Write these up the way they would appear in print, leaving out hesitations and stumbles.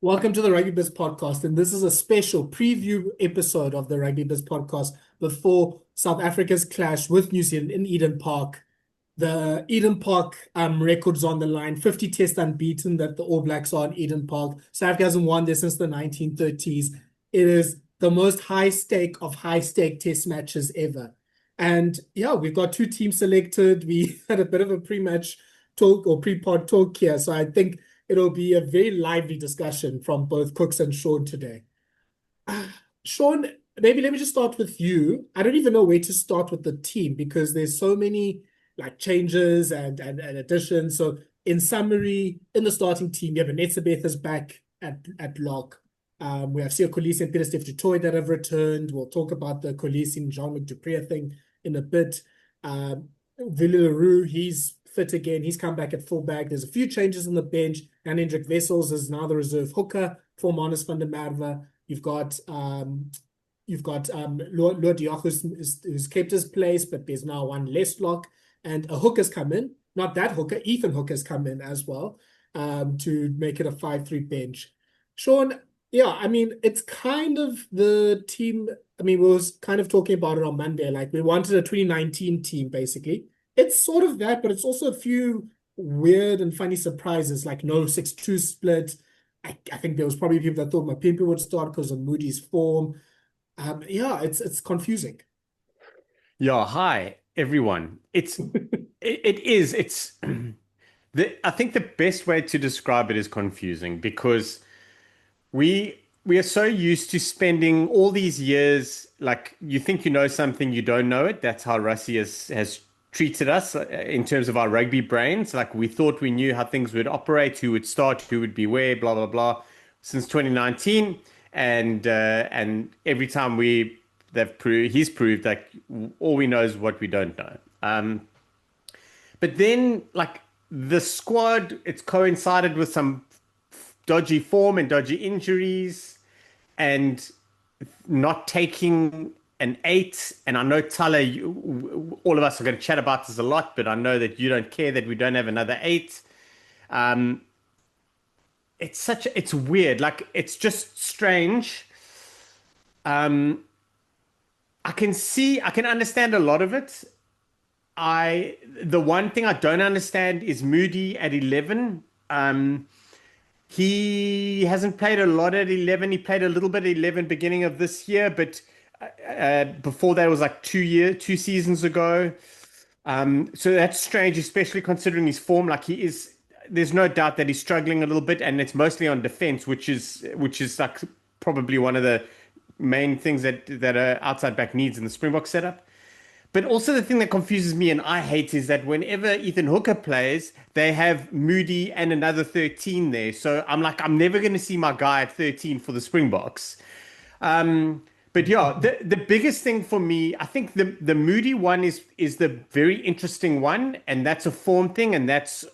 Welcome to the Rugby Biz Podcast, and this is a special preview episode of the Rugby Biz Podcast before South Africa's clash with New Zealand in Eden Park. The Eden Park records on the line, 50 test unbeaten that the All Blacks are in Eden Park. South Africa hasn't won there since the 1930s. It is the most high stake of high stake test matches ever. And yeah, we've got two teams selected. We had a bit of a pre-match talk or pre-pod talk here, so I think it'll be a very lively discussion from both Kooks and Shaun today. Shaun, maybe let me just start with you. I don't even know where to start with the team because there's so many like changes and additions. So in summary, in the starting team, you have Ardie Savea is back at lock. We have Siya Kolisi and Pieter-Steph du Toit that have returned. We'll talk about the Kolisi and Jean-Luc du Preez thing in a bit. Willie le Roux, he's fit again. He's come back at fullback. There's a few changes on the bench. And Hendrik Wessels is now the reserve hooker for Manus van der Merwe. You've got Lord Dioch who's kept his place, but there's now one less lock. And a hooker's come in. Not that hooker, Ethan Hooker's come in as well to make it a 5-3 bench. Shaun, yeah, I mean, it's kind of the team. I mean, we was kind of talking about it on Monday. Like, we wanted a 2019 team, basically. It's sort of that, but it's also a few weird and funny surprises, like no 6-2 split. I think there was probably people that thought Mapimpi would start because of Moody's form. Yeah, it's confusing. Yeah, hi everyone. It's I think the best way to describe it is confusing because we are so used to spending all these years like you think you know something, you don't know it. That's how Rassie has treated us in terms of our rugby brains. Like we thought we knew how things would operate, who would start, who would be where, blah blah blah, since 2019, and every time he's proved like all we know is what we don't know. But then like the squad, it's coincided with some dodgy form and dodgy injuries, and not taking an eight. And I know Thala, all of us are going to chat about this a lot, but I know that you don't care that we don't have another eight. Um, it's weird. Like it's just strange. Um, I can understand a lot of it. The one thing I don't understand is Moody at 11. He hasn't played a lot at 11. He played a little bit at 11 beginning of this year, but before that was like 2 seasons ago. So that's strange, especially considering his form. Like there's no doubt that he's struggling a little bit, and it's mostly on defense, which is like probably one of the main things that a outside back needs in the Springbok setup. But also the thing that confuses me and I hate is that whenever Ethan Hooker plays, they have Moody and another 13 there. So I'm like, I'm never going to see my guy at 13 for the Springboks. But yeah, the biggest thing for me, I think the Moody one is the very interesting one, and that's a form thing, and that's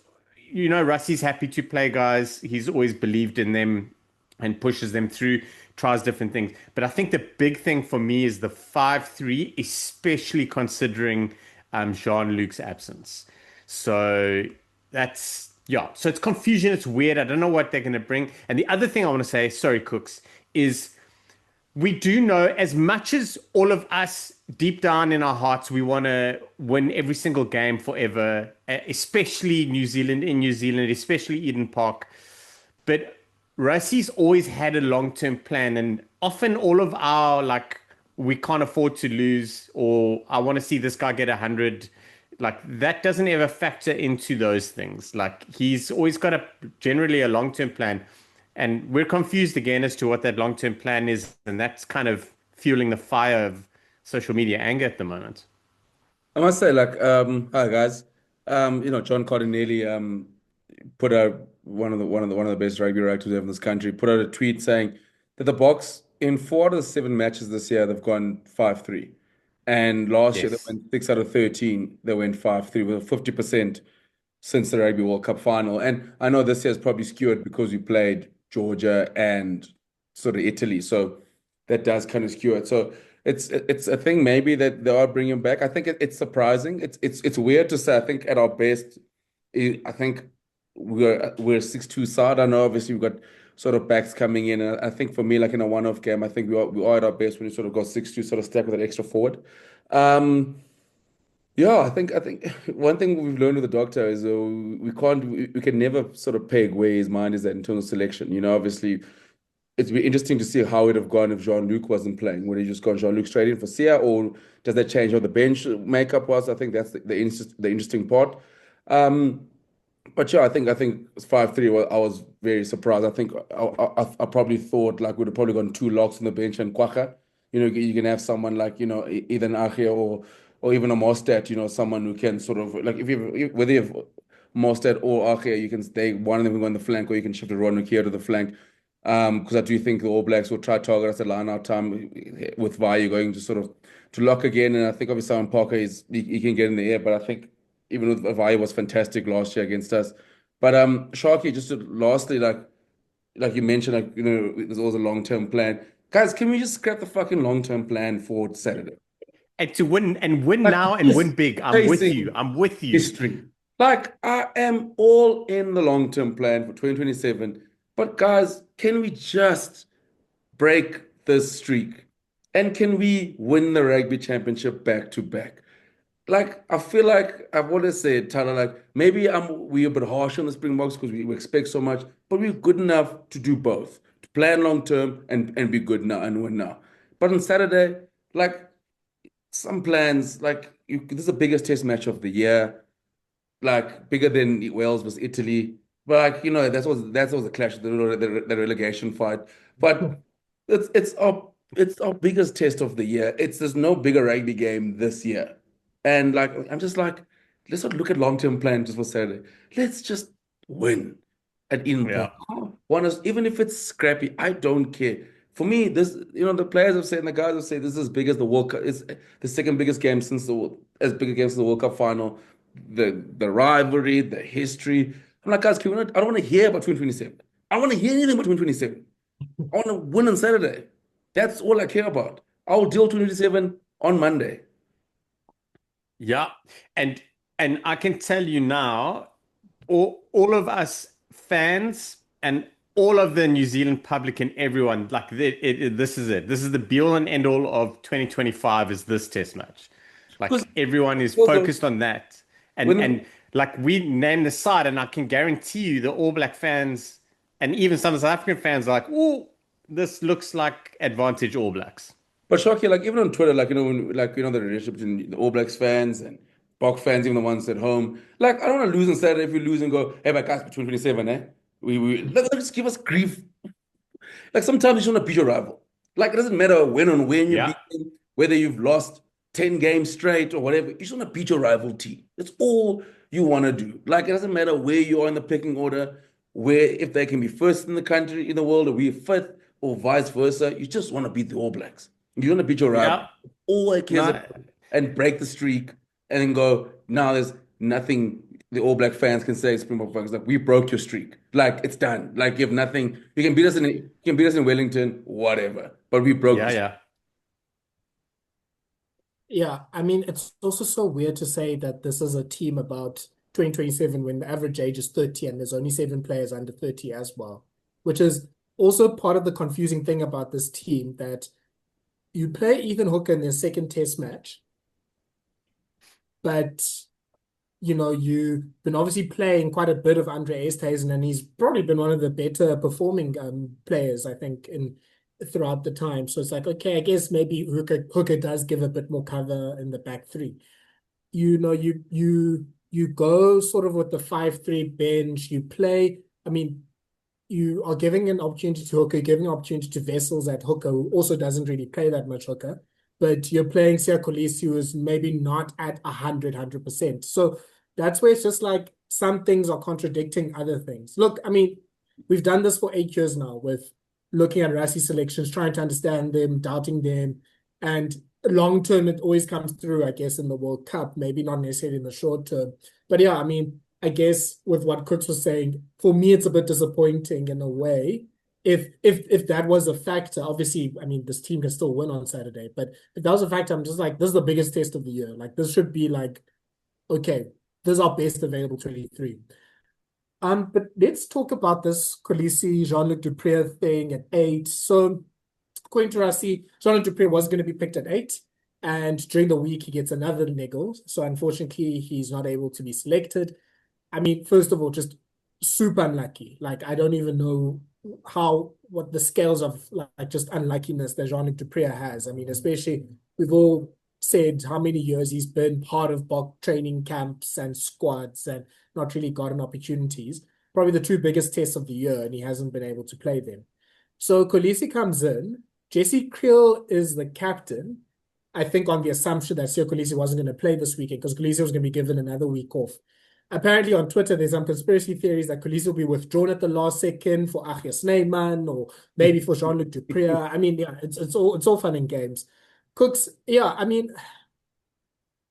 Rassie's happy to play guys. He's always believed in them and pushes them through, tries different things. But I think the big thing for me is the 5-3, especially considering Jean-Luc's absence. So that's, yeah. So it's confusion. It's weird. I don't know what they're going to bring. And the other thing I want to say, sorry, Kooks, is we do know as much as all of us deep down in our hearts, we want to win every single game forever, especially New Zealand, especially Eden Park. But Rassie's always had a long-term plan, and often all of our like we can't afford to lose, or I want to see this guy get 100. Like that doesn't ever factor into those things. Like he's always got generally a long-term plan, and we're confused again as to what that long-term plan is, and that's kind of fueling the fire of social media anger at the moment. I must say, like, hi guys. John Cardinelli put out one of the best rugby writers we have in this country, put out a tweet saying that the Boks in 4 out of the 7 matches this year they've gone 5-3. And last year they Yes. went 6 out of 13, they went 5-3 with 50% since the Rugby World Cup final. And I know this year's probably skewed because we played Georgia and sort of Italy. So that does kind of skew it. So it's a thing maybe that they are bringing back. I think it's surprising. It's weird to say. I think at our best, I think we're a 6-2 side. I know obviously sort of backs coming in. And I think for me, like in a one-off game, I think we are at our best when you sort of got 6-2 sort of stack with an extra forward. Yeah, I think one thing we've learned with the doctor is we can never sort of peg where his mind is at in terms of selection. Obviously it'd be interesting to see how it would have gone if Jean-Luc wasn't playing. Would he just gone Jean-Luc straight in for Sia, or does that change how the bench makeup was? I think that's the interesting part. But yeah, I think it's 5-3. I was very surprised. I think I probably thought like we'd have probably gone two locks on the bench and Kwagga. You can have someone like either an Achia or even a Mostert. Someone who can sort of like whether you have Mostert or Achia, you can stay one of them on the flank, or you can shift a Ron here to the flank. Because I do think the All Blacks will try to target us at line out time with Vayu going to sort of to lock again. And I think obviously Simon Parker he can get in the air, but I think even with Vayu was fantastic last year against us. But Sharky, just lastly, like you mentioned, there's always a long-term plan. Guys, can we just scrap the fucking long-term plan for Saturday? And to win Like, now and win big. I'm with facing you. I'm with you. history. Like, I am all in the long-term plan for 2027. But guys, can we just break this streak? And can we win the Rugby Championship back to back? Like, I feel like I've always said, Tyler, like maybe we're a bit harsh on the Springboks because we expect so much, but we're good enough to do both, to plan long term and be good now and win now. But on Saturday, like some plans, like this is the biggest test match of the year, like bigger than Wales versus Italy. But like, that was a clash, the relegation fight. But it's our biggest test of the year. There's no bigger rugby game this year. And like I'm just like, let's not look at long-term plan just for Saturday. Let's just win at Eden Yeah. Park. Want us, even if it's scrappy, I don't care. For me, this, the players have said and the guys have said this is as big as the World Cup. It's the second biggest game as big a game since the World Cup final. The rivalry, the history. I'm like, guys, I don't want to hear about 2027. I don't want to hear anything about 2027. I want to win on Saturday. That's all I care about. I'll deal 2027 on Monday. Yeah. And I can tell you now, all of us fans and all of the New Zealand public and everyone, like this is it. This is the be all and end all of 2025 is this test match. Like Because everyone is also, focused on that. And like we name the side, and I can guarantee you the All Black fans and even some South African fans are like, oh, this looks like advantage All Blacks. But Shocky, like even on Twitter, like the relationship between the All Blacks fans and Bok fans, even the ones at home. Like I don't want to lose on Saturday. If we lose and go, hey, my guys, between 27, we just give us grief. Like sometimes you just want to beat your rival. Like it doesn't matter when you Yeah. beat them, whether you've lost 10 games straight or whatever. You just want to beat your rival team. That's all you want to do. Like it doesn't matter where you are in the pecking order, where if they can be first in the country in the world or we're fifth or vice versa. You just want to beat the All Blacks. You want to beat your rival. Yeah. All I care No, about and break the streak and then go, now there's nothing the All Black fans can say, Springbok fans, like we broke your streak. Like it's done. Like you have nothing. You can beat us in Wellington, whatever. But we broke the streak. yeah. Yeah, I mean, it's also so weird to say that this is a team about 2027 when the average age is 30 and there's only 7 players under 30 as well, which is also part of the confusing thing about this team that you play Ethan Hooker in their second test match, but you've been obviously playing quite a bit of Andre Esterhuizen, and he's probably been one of the better performing players, I think, throughout the time. So it's like, okay, I guess maybe Hooker does give a bit more cover in the back three. You go sort of with the 5-3 bench, you play. I mean, you are giving an opportunity to Hooker, giving an opportunity to Wessels at Hooker, who also doesn't really play that much Hooker. But you're playing Siya Kolisi, who is maybe not at 100%. So that's where it's just like some things are contradicting other things. Look, I mean, we've done this for 8 years now with looking at Rassie selections, trying to understand them, doubting them. And long term, it always comes through, I guess, in the World Cup, maybe not necessarily in the short term. But yeah, I mean, I guess with what Kooks was saying, for me, it's a bit disappointing in a way. If that was a factor, obviously, I mean, this team can still win on Saturday. But if that was a factor, I'm just like, this is the biggest test of the year. Like, this should be like, okay, this is our best available 23. But let's talk about this Kolisi Jean-Luc du Preez thing at 8. So according to Rassie, Jean-Luc du Preez was going to be picked at 8, and during the week he gets another niggle. So unfortunately, he's not able to be selected. I mean, first of all, just super unlucky. Like, I don't even know what the scales of like just unluckiness that Jean-Luc du Preez has. I mean, especially we've all said how many years he's been part of Boks training camps and squads and not really gotten opportunities. Probably the two biggest tests of the year, and he hasn't been able to play them. So Kolisi comes in. Jesse Kriel is the captain. I think on the assumption that Siya Kolisi wasn't going to play this weekend because Kolisi was going to be given another week off. Apparently on Twitter, there's some conspiracy theories that Kolisi will be withdrawn at the last second for Achia Snyman or maybe for Jean-Luc du Preez. I mean, yeah, it's all fun and games. Kooks, yeah, I mean,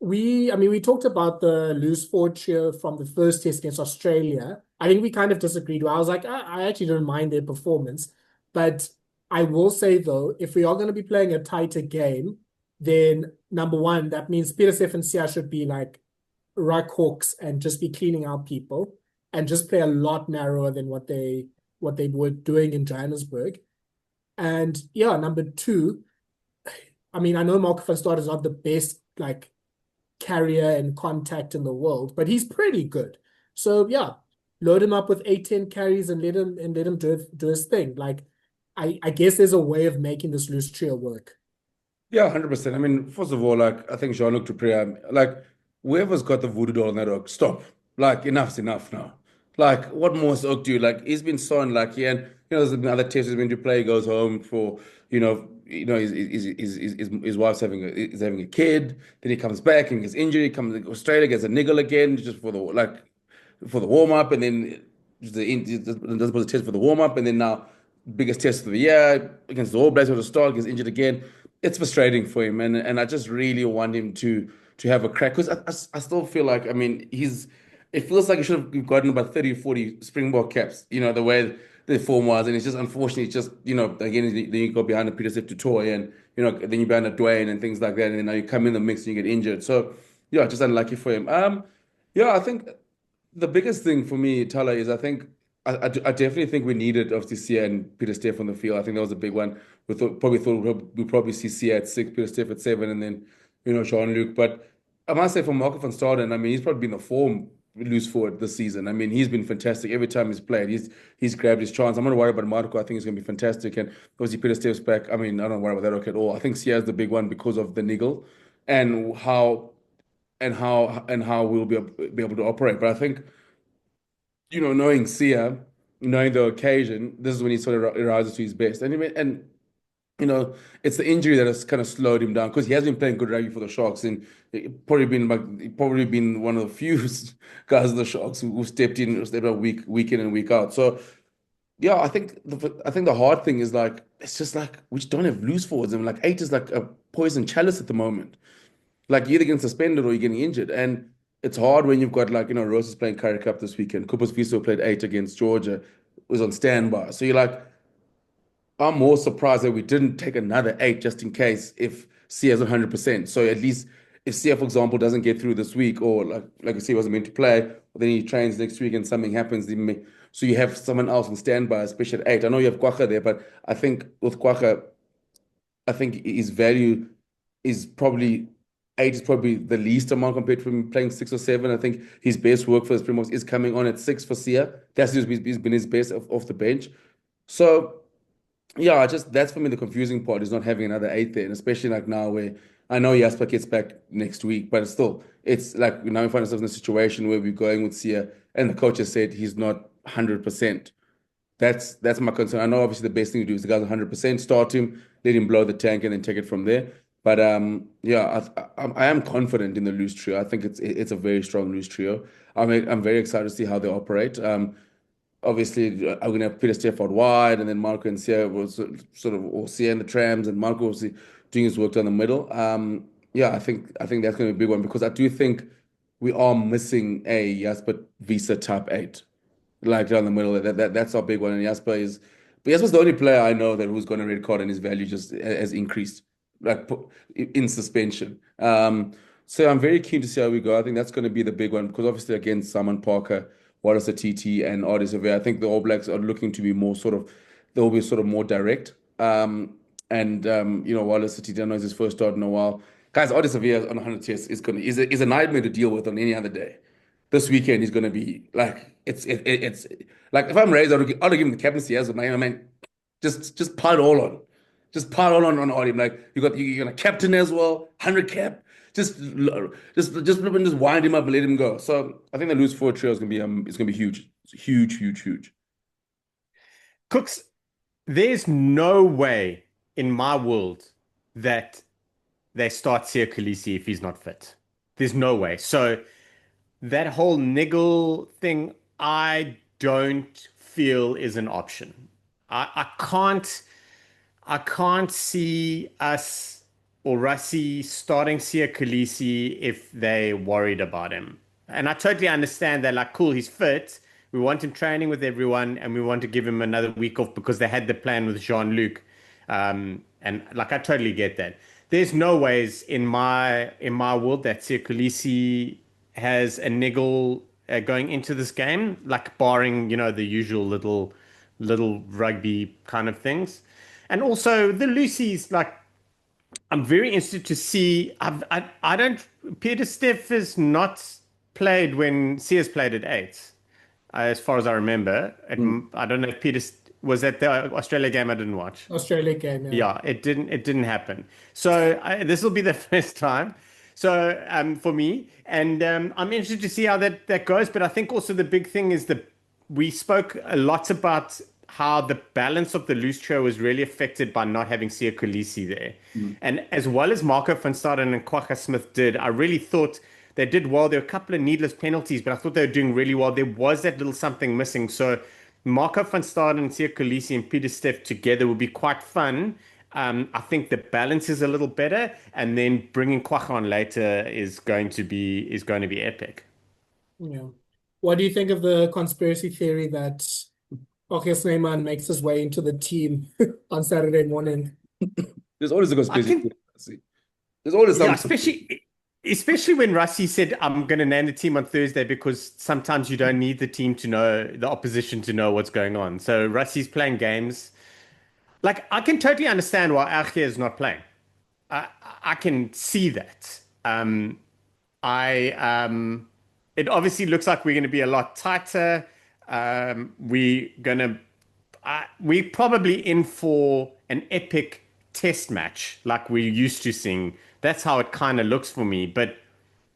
we talked about the loose forward cheer from the first test against Australia. I think we kind of disagreed. I was like, I actually don't mind their performance, but I will say though, if we are going to be playing a tighter game, then number one, that means Pieter-Steph and Siya should be like ruck hawks and just be cleaning out people and just play a lot narrower than what they were doing in Johannesburg. And yeah, number two, I mean, I know Marco van Staden is not the best like carrier and contact in the world, but he's pretty good. So yeah, load him up with 8-10 carries and let him do his thing. Like I guess there's a way of making this loose trio work. Yeah, 100%. I mean, first of all, like I think Jean-Luc du Preez, like whoever's got the voodoo doll on that oak, stop. Like enough's enough now. Like what more oak do you like? He's been so unlucky, and there's been other tests he's been to play. He goes home for his wife's having a kid. Then he comes back and gets injured. He comes to Australia, gets a niggle again, just for the warm up, and then does a test for the warm up, and then now biggest test of the year against the All Blacks at the start, gets injured again. It's frustrating for him, and I just really want him to have a crack because I still feel like, I mean, it feels like he should have gotten about 30 or 40 Springbok caps, the way the form was, and it's just unfortunately it's just again then you go behind a Pieter-Steph du Toit, and then you behind a Dwayne and things like that, and then now you come in the mix and you get injured. So yeah, just unlucky for him. Yeah, I think the biggest thing for me, Thala, is I think I definitely think we needed obviously Siya and Pieter-Steph on the field. I think that was a big one. We probably thought we'd probably see Siya at 6, Pieter-Steph at 7, and then Jean-Luc. But I must say for Marco van Staden, I mean, he's probably been the form loose forward this season. I mean, he's been fantastic every time he's played. He's grabbed his chance. I'm not worried about Marco. I think he's going to be fantastic. And obviously Pieter-Steph's back. I mean, I don't worry about that at all. I think Siya is the big one because of the niggle and how we'll be able to operate. But I think knowing Siya, knowing the occasion, this is when he sort of rises to his best. And it's the injury that has kind of slowed him down because he has been playing good rugby for the Sharks, and probably been one of the few guys of the Sharks who stepped out week in and week out. So yeah, I think the hard thing is like it's just like we just don't have loose forwards, and like 8 is like a poison chalice at the moment. Like you're either getting suspended or you're getting injured, and it's hard when you've got like Rose is playing Currie Cup this weekend. Cooper's Fiso played 8 against Georgia, was on standby. So you're like, I'm more surprised that we didn't take another 8 just in case if Siya's 100%. So at least if Siya, for example, doesn't get through this week, or like I say, wasn't meant to play, then he trains next week and something happens, so you have someone else on standby, especially at 8. I know you have Kwagga there, but I think with Kwagga, I think his value is probably 8 is probably the least amount compared to him playing 6 or 7. I think his best work for his Springboks is coming on at 6 for Siya. He's been his best off the bench. So yeah, that's for me the confusing part is not having another 8 there, and especially like now where I know Jasper gets back next week, but it's like now we find ourselves in a situation where we're going with Siya, and the coach has said he's not 100%. That's my concern. I know obviously the best thing to do is the guy's 100%, start him, let him blow the tank, and then take it from there. But yeah, I am confident in the loose trio. I think it's a very strong loose trio. I'm very excited to see how they operate. Obviously, I'm going to have Pieter-Steph out wide, and then Marco and Siya will sort of, or Siya in the trams, and Marco obviously doing his work down the middle. Yeah, I think that's going to be a big one because I do think we are missing a Jasper Visa type 8, like down the middle. That's our big one, and Jasper's the only player I know that who's got a red card and his value just has increased, like in suspension. So I'm very keen to see how we go. I think that's going to be the big one because obviously against Simon Parker Wallace TT and Ardie Savea. I think the All Blacks are looking to be more sort of, they'll be sort of more direct. Wallace TT, I know it's his first start in a while. Guys, Ardie Savea on 100 tests is a nightmare to deal with on any other day. This weekend he's going to be like, it's like, if I'm raised, I'll give him the captaincy as well. Man, just pile it all on. Just pile it all on Ardie. Like, you're going to captain as well, 100 cap. Just wind him up and let him go. So I think the loose forward trio is going to be it's going to be huge. It's huge. Kooks, there's no way in my world that they start Siya Kolisi if he's not fit. There's no way. So that whole niggle thing, I don't feel is an option. I can't see us or Rassie starting Siya Kolisi if they worried about him. And I totally understand that, like, cool, he's fit. We want him training with everyone, and we want to give him another week off because they had the plan with Jean-Luc. And like, I totally get that. There's no ways in my world that Siya Kolisi has a niggle going into this game, like barring, the usual little rugby kind of things. And also the loosies, like, I'm very interested to see. Peter Steff has not played when Sia's played at 8, as far as I remember. I don't know if was at the Australia game I didn't watch. Australia game, Yeah, it didn't happen. So this will be the first time. So for me, and I'm interested to see how that goes. But I think also the big thing is we spoke a lot about how the balance of the loose trio was really affected by not having Siya Kolisi there. And as well as Marco van Staden and Kwagga Smith did, I really thought they did well. There were a couple of needless penalties, but I thought they were doing really well. There was that little something missing. So Marco van Staden, Siya Kolisi, and Peter Steff together would be quite fun. I think the balance is a little better, and then bringing Kwagga on later is going to be epic. Yeah. What do you think of the conspiracy theory that Ardie Savea makes his way into the team on Saturday morning? There's always a conspiracy. There's always something. Especially when Rassie said, I'm going to name the team on Thursday because sometimes you don't need the opposition to know what's going on. So Rassie's playing games. Like, I can totally understand why Ardie is not playing. I can see that. It obviously looks like we're going to be a lot tighter. We're probably in for an epic test match like we're used to seeing. That's how it kind of looks for me. But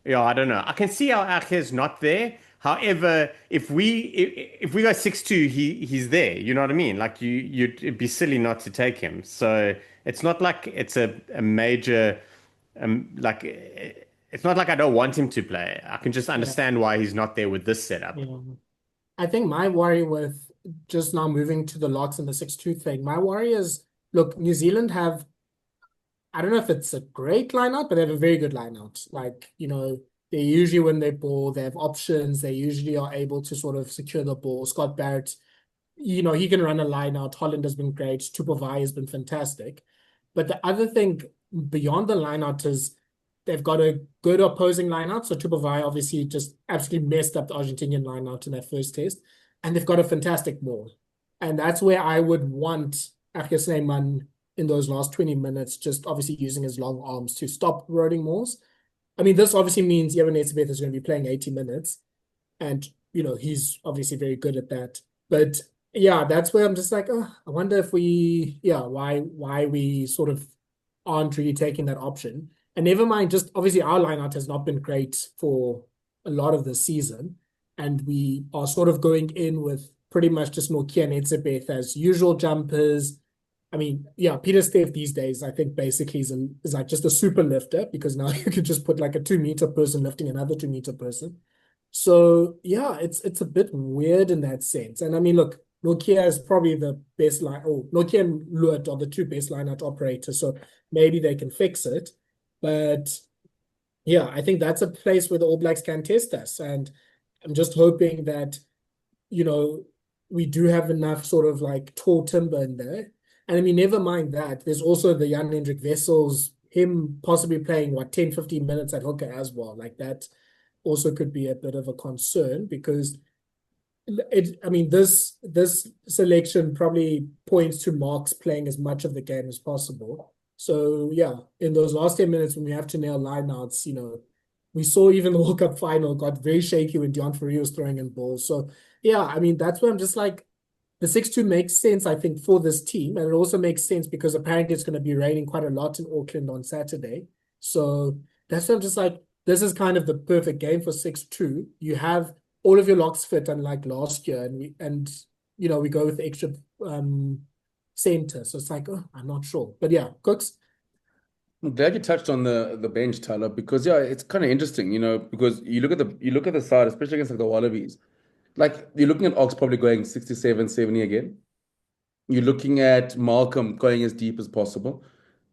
yeah, I don't know. I can see how Ardie is not there. However, if we go 6-2, he's there. You know what I mean? Like, it'd be silly not to take him. So it's not like it's a major it's not like I don't want him to play. I can just understand why he's not there with this setup. Yeah. I think my worry with just now moving to the locks and the 6-2 thing, my worry is, look, New Zealand have, I don't know if it's a great lineout, but they have a very good lineout. Like, they usually win their ball, they have options, they usually are able to sort of secure the ball. Scott Barrett, he can run a lineout. Holland has been great. Tupovai has been fantastic. But the other thing beyond the lineout is they've got a good opposing lineout. So Tupovai obviously just absolutely messed up the Argentinian lineout in that first test. And they've got a fantastic maul. And that's where I would want Ardie Savea in those last 20 minutes, just obviously using his long arms to stop rolling mauls. I mean, this obviously means Jean-Luc du Preez is going to be playing 80 minutes. And, he's obviously very good at that. But yeah, that's where I'm just like, I wonder if why we sort of aren't really taking that option. And never mind, just obviously our lineout has not been great for a lot of the season. And we are sort of going in with pretty much just Nokia and Etzebeth as usual jumpers. I mean, yeah, Peter Steff these days, I think basically is like just a super lifter, because now you could just put like a 2-meter person lifting another 2-meter person. So yeah, it's a bit weird in that sense. And I mean, look, Nokia is probably the best Nokia and Luat are the two best lineout operators, so maybe they can fix it. But yeah, I think that's a place where the All Blacks can test us. And I'm just hoping that, we do have enough sort of like tall timber in there. And I mean, never mind that. There's also the Jan-Hendrik Wessels, him possibly playing, 10, 15 minutes at hooker as well. Like, that also could be a bit of a concern, because I mean, this selection probably points to Marks playing as much of the game as possible. So yeah, in those last 10 minutes when we have to nail lineouts, we saw even the World Cup final got very shaky when Jean-Luc was throwing in balls. So yeah, I mean, that's where I'm just like, the 6-2 makes sense, I think, for this team. And it also makes sense because apparently it's going to be raining quite a lot in Auckland on Saturday. So that's why I'm just like, this is kind of the perfect game for 6-2. You have all of your locks fit, unlike last year, and we go with extra center. So it's like, oh, I'm not sure. But yeah, Kooks. I'm glad you touched on the bench, Tyler, because yeah, it's kind of interesting, because you look at the side, especially against like the Wallabies. Like you're looking at Ox probably going 67, 70 again. You're looking at Malcolm going as deep as possible.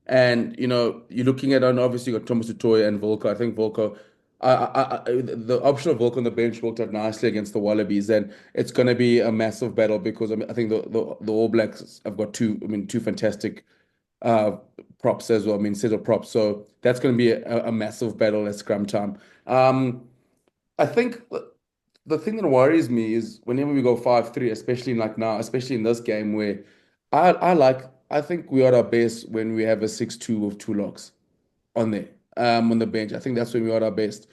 And you're looking at, and obviously you got Thomas Tutoy and Volko. I think Volko, the option of Volko on the bench worked out nicely against the Wallabies, and it's going to be a massive battle because I think the All Blacks have got two fantastic uh, props as well. I mean, set of props, so that's going to be a massive battle at scrum time. I think the thing that worries me is whenever we go 5-3, especially like now, especially in this game where I think we are at our best when we have a 6-2 with two locks on there, on the bench. I think that's when we are at our best.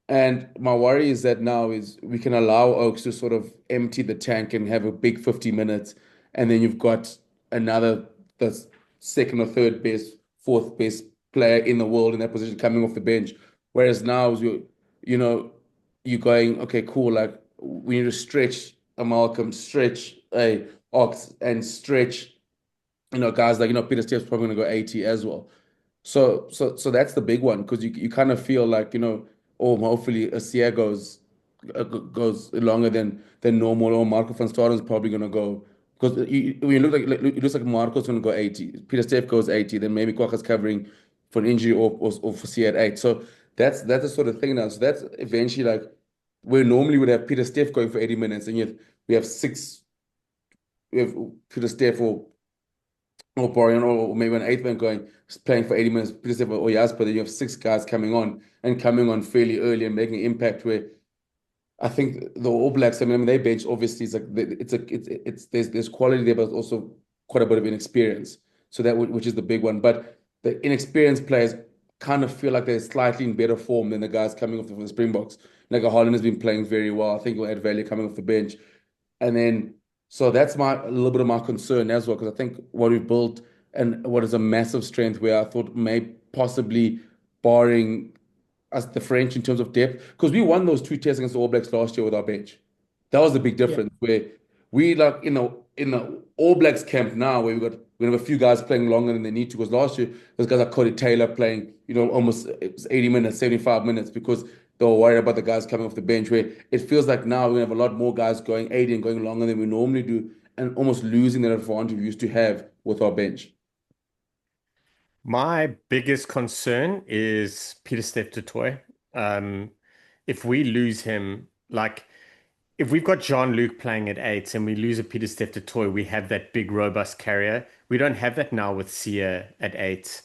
And my worry is that now is we can allow Oaks to sort of empty the tank and have a big 50 minutes, and then you've got the second or third best, fourth best player in the world in that position coming off the bench. Whereas now is you know, you're going, okay, cool, like we need to stretch a Malcolm, stretch a Ox, and stretch, guys like, Peter Steph's probably gonna go 80 as well. So that's the big one because you kind of feel like oh hopefully a Sia goes longer than normal, or Marco van Staden's probably gonna go because when you look like it looks like Marco's gonna go 80, Peter Steph goes 80, then maybe Kwaka's covering for an injury or for Sia at 8. So that's the sort of thing now. So that's eventually like where normally would have Peter Steph going for 80 minutes, and yet we have Peter Steph or Boyan or maybe an eighth man going playing for 80 minutes, Peter Steph or Jasper, then you have six guys coming on fairly early and making an impact where I think the All Blacks, I mean, their bench obviously is like there's quality there, but also quite a bit of inexperience. So which is the big one. But the inexperienced players kind of feel like they're slightly in better form than the guys coming off the Springboks. Like Holland has been playing very well. I think he'll add value coming off the bench. And then, so that's a little bit of my concern as well, because I think what we've built and what is a massive strength where I thought may possibly barring us the French in terms of depth, because we won those two tests against the All Blacks last year with our bench. That was the big Yeah. difference where we like in the All Blacks camp now where we have a few guys playing longer than they need to, because last year those guys like Cody Taylor playing almost it was 80 minutes, 75 minutes because they were worried about the guys coming off the bench, where it feels like now we have a lot more guys going 80 and going longer than we normally do, and almost losing that advantage we used to have with our bench. My biggest concern is Peter Steph Toy. If we lose him, like if we've got Jean-Luc playing at 8 and we lose a Peter Steph Toy, we have that big robust carrier. We don't have that now with Sia at 8.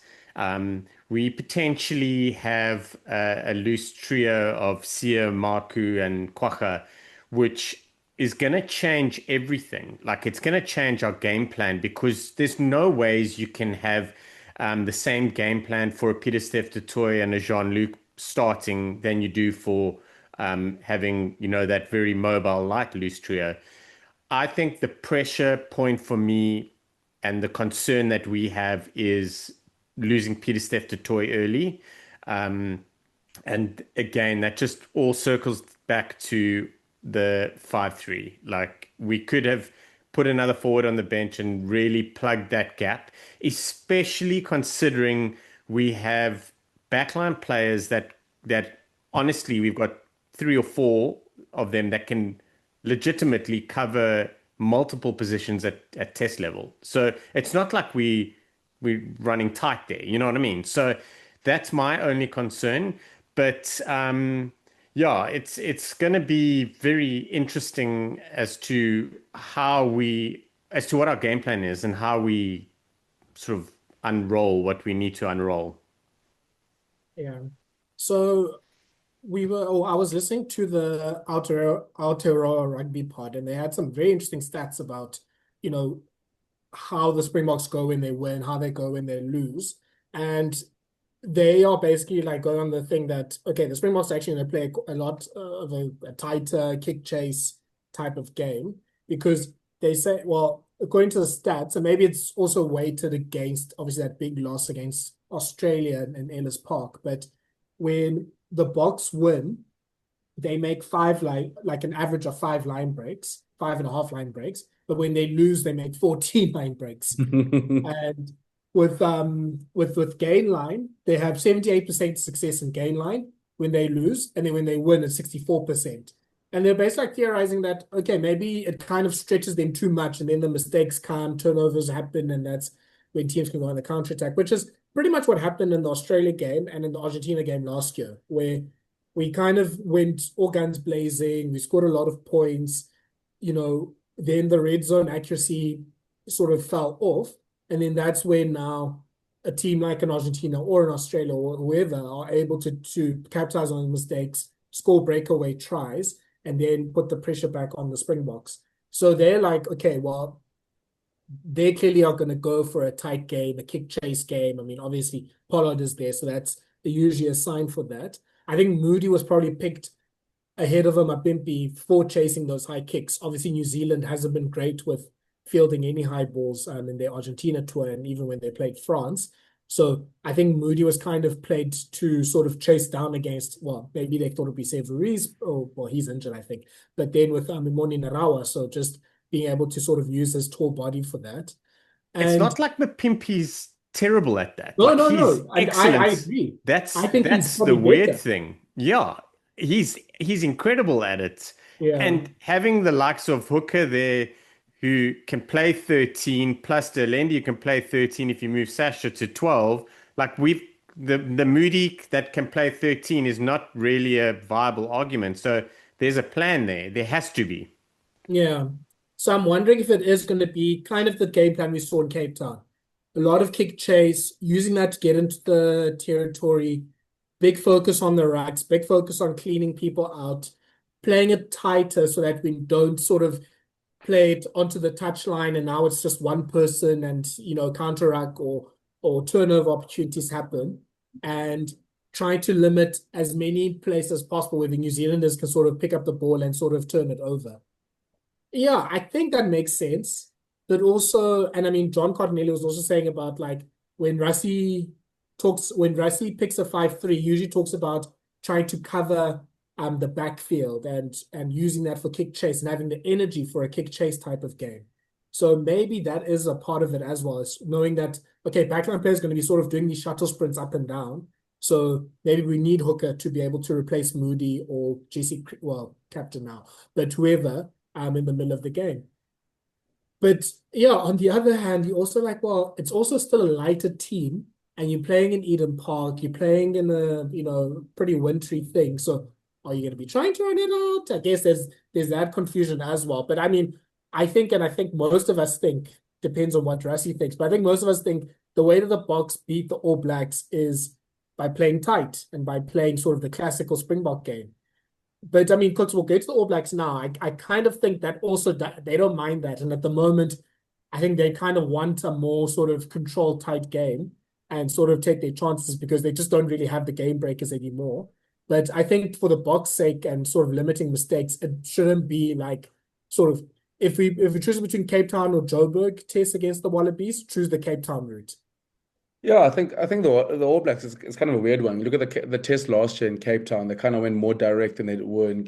We potentially have a loose trio of Sia, Marku, and Kwaka, which is going to change everything. Like it's going to change our game plan because there's no ways you can have the same game plan for a Peter Steph Toy and a Jean-Luc starting than you do for having, that very mobile light loose trio. I think the pressure point for me and the concern that we have is losing Peter Steph Toy early. And again, that just all circles back to the 5-3. Like we could have put another forward on the bench and really plugged that gap, especially considering we have backline players that honestly we've got 3 or 4 of them that can legitimately cover multiple positions at test level. So it's not like we're running tight there. You know what I mean? So that's my only concern. But yeah, it's going to be very interesting as to what our game plan is and how we sort of unroll what we need to unroll. Yeah. So I was listening to the Aotearoa rugby pod, and they had some very interesting stats about, you know, how the Springboks go when they win, how they go when they lose. And they are basically like going on the thing that, okay, the Springboks are actually going to play a lot of a tighter kick chase type of game because they say, well, according to the stats, and maybe it's also weighted against obviously that big loss against Australia and Ellis Park, but when the Boks win, they make like an average of 5 line breaks, 5.5 line breaks. But when they lose, they make 14 line breaks. And with gain line, they have 78% success in gain line when they lose, and then when they win, it's 64%. And they're basically like theorizing that, okay, maybe it kind of stretches them too much, and then the mistakes come, turnovers happen, and that's when teams can go on the counter-attack, which is pretty much what happened in the Australia game and in the Argentina game last year, where we kind of went all guns blazing. We scored a lot of points. Then the red zone accuracy sort of fell off. And then that's when now a team like an Argentina or an Australia or whoever are able to capitalize on mistakes, score breakaway tries, and then put the pressure back on the Springboks. So they're like, okay, well, they clearly are going to go for a tight game, a kick chase game. I mean, obviously, Pollard is there, so that's usually a sign for that. I think Moody was probably picked ahead of Mapimpi for chasing those high kicks. Obviously, New Zealand hasn't been great with fielding any high balls in their Argentina tour and even when they played France. So I think Moody was kind of played to sort of chase down against, well, maybe they thought it'd be Savea, well, he's injured, I think. But then with Emoni Narawa, so just being able to sort of use his tall body for that. It's And not like Mapimpi's terrible at that. no, Like no, he's no. excellent. I agree. That's I think he's the probably weird better. thing. Yeah, he's incredible at it. Yeah. And having the likes of Hooker there who can play 13 plus Delendi who can play 13 if you move Sasha to 12, like the Moody that can play 13 is not really a viable argument. So there's a plan there. There has to be. Yeah. So I'm wondering if it is going to be kind of the game plan we saw in Cape Town. A lot of kick chase, using that to get into the territory, big focus on the rucks, big focus on cleaning people out, playing it tighter so that we don't sort of play it onto the touchline and now it's just one person and, counter ruck or turnover opportunities happen. And trying to limit as many places as possible where the New Zealanders can sort of pick up the ball and sort of turn it over. Yeah, I think that makes sense. But also, and I mean, John Cottonelli was also saying about like when Rassie picks a 5-3, usually talks about trying to cover the backfield and using that for kick chase and having the energy for a kick chase type of game. So maybe that is a part of it as well, is knowing that, okay, backline player is going to be sort of doing these shuttle sprints up and down. So maybe we need Hooker to be able to replace Moody or JC, well, captain now, but whoever in the middle of the game. But yeah, on the other hand, you also like, well, it's also still a lighter team, and you're playing in Eden Park, you're playing in a pretty wintry thing. So are you going to be trying to run it out? I guess there's that confusion as well. But I mean, I think most of us think, depends on what Rassie thinks, but I think most of us think the way that the Boks beat the All Blacks is by playing tight and by playing sort of the classical Springbok game. But I mean, Kooks will go to the All Blacks now. I kind of think that also they don't mind that. And at the moment, I think they kind of want a more sort of controlled, tight game and sort of take their chances because they just don't really have the game breakers anymore. But I think for the Boks' sake and sort of limiting mistakes, it shouldn't be like sort of if we choose between Cape Town or Joburg test against the Wallabies, choose the Cape Town route. Yeah, I think the All Blacks is kind of a weird one. You look at the test last year in Cape Town; they kind of went more direct than they were in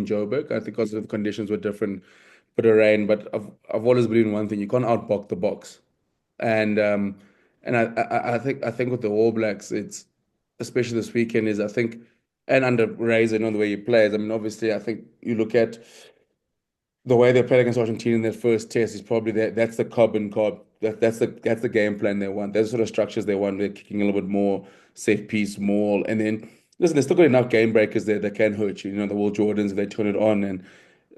Joburg. I think because the conditions were different, bit of rain. But I've always believed in one thing: you can't outbox the box. And I think with the All Blacks, it's especially this weekend is I think and under Razor, the way he plays. I mean, obviously, I think you look at the way they played against Argentina in their first test is probably that's the carbon carb. That's the game plan they want. That's the sort of structures they want. They're kicking a little bit more safe piece, maul, and then listen, they've still got enough game breakers there that can hurt you. The Will Jordans if they turn it on, and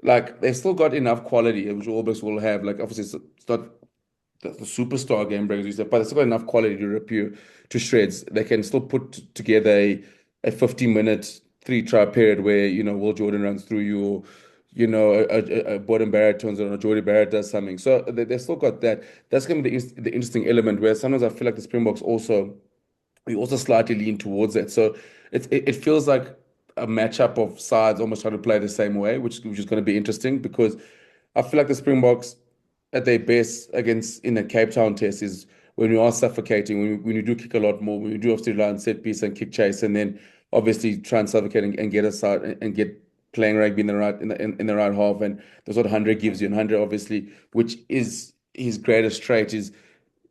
like they've still got enough quality, which All Blacks will have. Like obviously, it's not the superstar game breakers you said, but they've still got enough quality to rip you to shreds. They can still put together a 50-minute three-try period where, Will Jordan runs through you, or, a Gordon Barrett turns on, or Jordy Barrett does something. So they've still got that. That's going to be the interesting element, where sometimes I feel like the Springboks we also slightly lean towards it. So it feels like a matchup of sides almost trying to play the same way, which is going to be interesting, because I feel like the Springboks at their best against in the Cape Town test is when we are suffocating, when you do kick a lot more, when you do obviously rely on set piece and kick chase, and then obviously try and suffocate and get us out and get playing rugby in the right half, and that's what 100 gives you. And 100 obviously, which is his greatest trait, is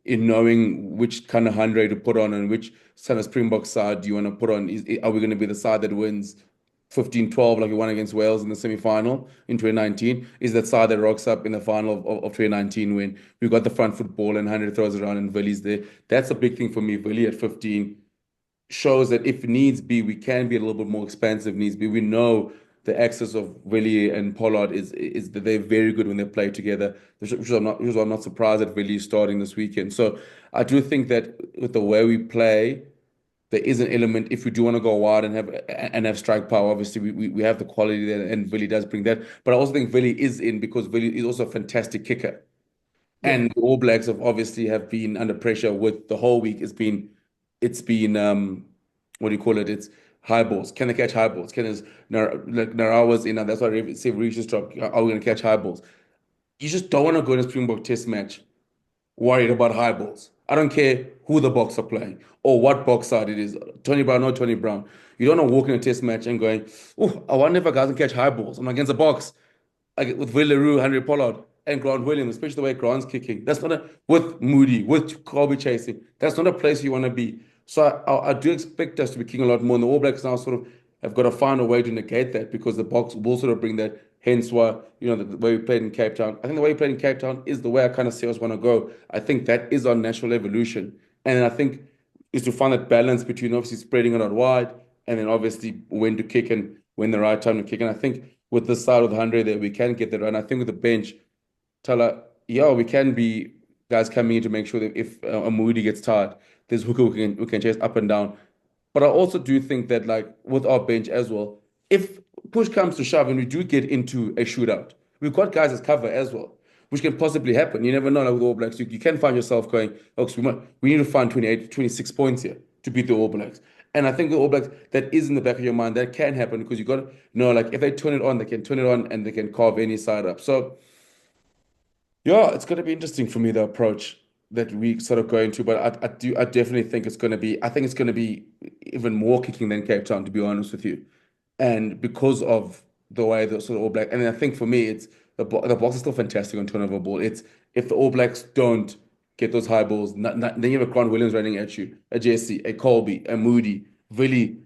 in knowing which kind of 100 to put on and which kind of Springbok side do you want to put on. Are we going to be the side that wins 15-12 like we won against Wales in the semi-final in 2019? Is that side that rocks up in the final of 2019 when we got the front foot ball and 100 throws around and Willie's there? That's a big thing for me. Willie at 15 shows that if needs be, we can be a little bit more expansive. Needs be, we know the access of Willie and Pollard is that they're very good when they play together. Which I'm not surprised that Willie is starting this weekend. So I do think that with the way we play, there is an element, if we do want to go wide and have strike power. Obviously, we have the quality there, and Willie does bring that. But I also think Willie is in because Willie is also a fantastic kicker. Yeah. And the All Blacks have been under pressure with the whole week. It's been what do you call it? It's high balls. Can they catch high balls? Narawa's in, and that's why I say Reach's drop. Are we going to catch high balls? You just don't want to go in a Springbok test match worried about high balls. I don't care who the Boks are playing or what Boks side it is. Tony Brown, no Tony Brown. You don't want to walk in a test match and going, oh, I wonder if a guy can catch high balls. I'm against the Boks. With Willie le Roux, Henry Pollard, and Grant Williams, especially the way Grant's kicking. That's not with Moody, with Colby chasing. That's not a place you want to be. So I do expect us to be kicking a lot more. And the All Blacks now sort of have got to find a way to negate that, because the Boks will sort of bring that. Hence why, the way we played in Cape Town. I think the way we played in Cape Town is the way I kind of see us want to go. I think that is our natural evolution. And then I think is to find that balance between obviously spreading it out wide and then obviously when to kick and when the right time to kick. And I think with this side of the 100 that we can get that right. And I think with the bench, Thala, we can be guys coming in to make sure that if a Moody gets tired, there's hooker who can chase up and down. But I also do think that, like, with our bench as well, if push comes to shove and we do get into a shootout, we've got guys as cover as well, which can possibly happen. You never know, like with All Blacks, you can find yourself going, oh, we need to find 28, 26 points here to beat the All Blacks. And I think the All Blacks, that is in the back of your mind, that can happen, because you got to know, like, if they turn it on, they can turn it on and they can carve any side up. So, yeah, it's going to be interesting for me, the approach that we sort of go into. But I definitely think I think it's going to be even more kicking than Cape Town, to be honest with you. And because of the way the sort of All Black, and I think for me, it's the Boks is still fantastic on turnover ball. It's if the All Blacks don't get those high balls, then you have a Grant Williams running at you, a Jesse, a Colby, a Moody, really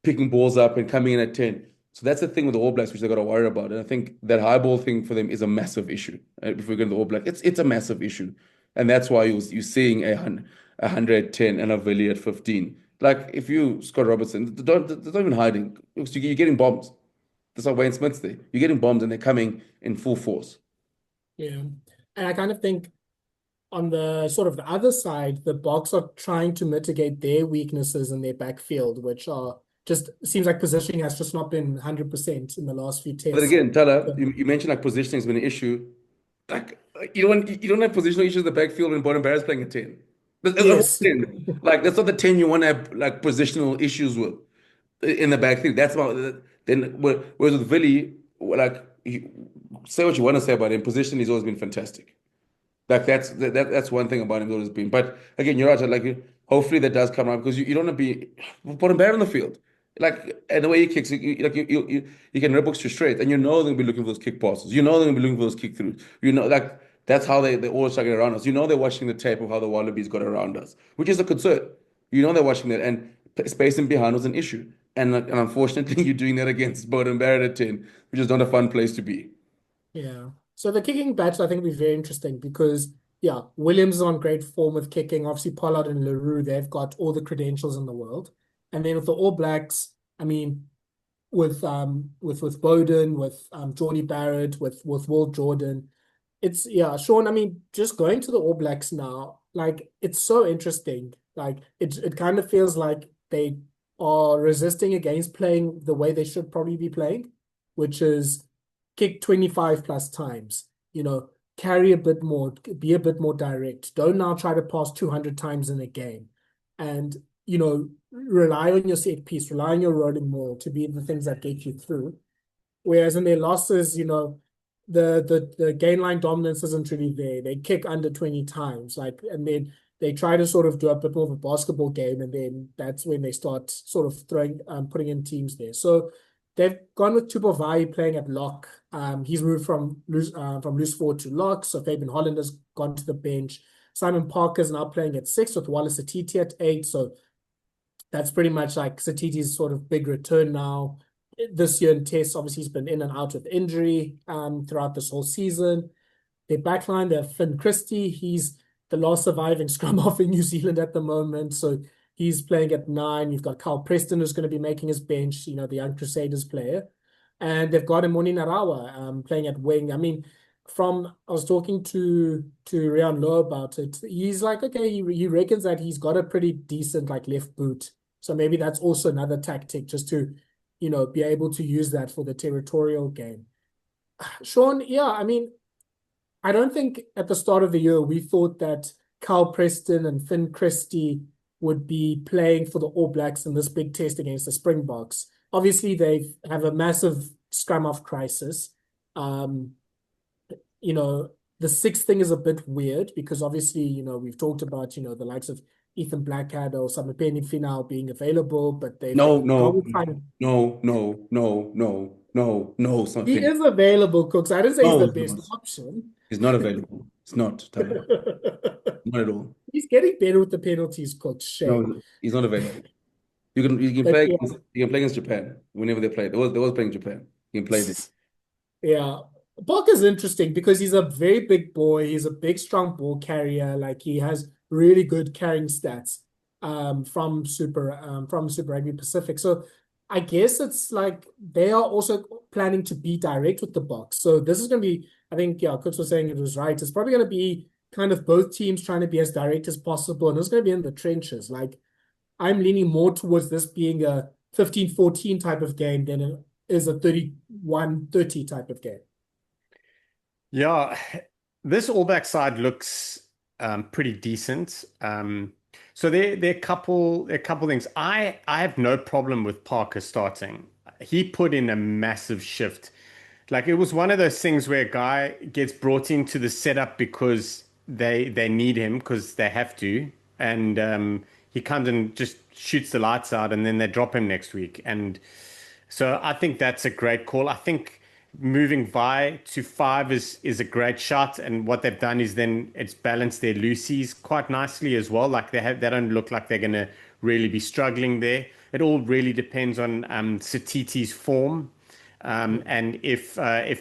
picking balls up and coming in at 10. So that's the thing with the All Blacks, which they got to worry about. And I think that high ball thing for them is a massive issue. If we go to the All Black, it's a massive issue, and that's why you're seeing a 110 and a Willie at 15. Like if you Scott Robertson, they're not even hiding. You're getting bombs. That's why Wayne Smith's there. You're getting bombs, and they're coming in full force. Yeah. And I kind of think on the sort of the other side, the Boks are trying to mitigate their weaknesses in their backfield, which are just seems like positioning has just not been 100% in the last few tests. But again, Thala, you mentioned like positioning has been an issue. Like you don't have positional issues in the backfield when Boden Barrett's playing a 10. Yes. Like that's not the 10 you want to have like positional issues with in the backfield. That's about then whereas with Willie, like say what you want to say about him, position he's always been fantastic. Like that's one thing about him always been. But again, you're right. Like hopefully that does come around, because you don't want to be put him back on the field. Like and the way he kicks, you can rip books to straight, and you know they're gonna be looking for those kick passes. You know they're gonna be looking for those kick throughs. You know, like that's how they always try to get around us. You know they're watching the tape of how the Wallabies got around us, which is a concern. You know they're watching that, and spacing behind was an issue. And unfortunately, you're doing that against Boden Barrett at 10, which is not a fun place to be. Yeah. So the kicking battle, I think, will be very interesting because, yeah, Williams is on great form with kicking. Obviously, Pollard and le Roux, they've got all the credentials in the world. And then with the All Blacks, I mean, with Bowden, with Jordy Barrett, with Will Jordan, it's Shaun. I mean, just going to the All Blacks now, like it's so interesting. Like it kind of feels like they are resisting against playing the way they should probably be playing, which is kick 25 plus times, carry a bit more, be a bit more direct. Don't now try to pass 200 times in a game. And, rely on your set piece, rely on your rolling maul to be the things that get you through. Whereas in their losses, the gain line dominance isn't really there. They kick under 20 times, and then they try to sort of do a bit more of a basketball game, and then that's when they start sort of putting in teams there. So they've gone with Tupovai playing at lock. He's moved from loose forward to lock. So Fabian Holland has gone to the bench. Simon Parker's now playing at 6 with Wallace Atiti at 8. So that's pretty much like Satiti's sort of big return now. This year in tests, obviously he's been in and out with injury throughout this whole season. Their backline, they're Finn Christie. He's the last surviving scrum half in New Zealand at the moment. So he's playing at 9. You've got Carl Preston, who's going to be making his bench, the Young Crusaders player. And they've got Emoni Narawa playing at wing. I mean, I was talking to Rian Lowe about it. He's like, okay, he reckons that he's got a pretty decent left boot. So maybe that's also another tactic just to, be able to use that for the territorial game. Shaun, yeah, I mean, I don't think at the start of the year we thought that Carl Preston and Finn Christie would be playing for the All Blacks in this big test against the Springboks. Obviously, they have a massive scrum-off crisis. The 6th thing is a bit weird because obviously, we've talked about, the likes of Ethan Blackadder or Samipeni Finau being available, but they No, it's not He Finau. is available, Kooks. I didn't say he's No, the he's best not. option. He's not available. It's not, Thala. Not at all. He's getting better with the penalties, Kooks. Shame. No, he's not available. You can But play yeah, against Japan whenever they play. They was playing Japan. You can play this. yeah. Bok is interesting because he's a very big boy. He's a big, strong ball carrier. He has really good carrying stats from Super Rugby Pacific. So I guess it's they are also planning to be direct with the Boks. So this is going to be, I think, yeah, Kooks was saying it was right. It's probably going to be kind of both teams trying to be as direct as possible. And it's going to be in the trenches. I'm leaning more towards this being a 15-14 type of game than it is a 31-30 type of game. Yeah, this All Black side looks pretty decent. So there are a couple things. I have no problem with Parker starting. He put in a massive shift. It was one of those things where a guy gets brought into the setup because they need him because they have to, and he comes and just shoots the lights out, and then they drop him next week. And so I think that's a great call. I think moving Vi to 5 is a great shot, and what they've done is then it's balanced their loosies quite nicely as well. They don't look like they're going to really be struggling there. It all really depends on Satiti's form. And if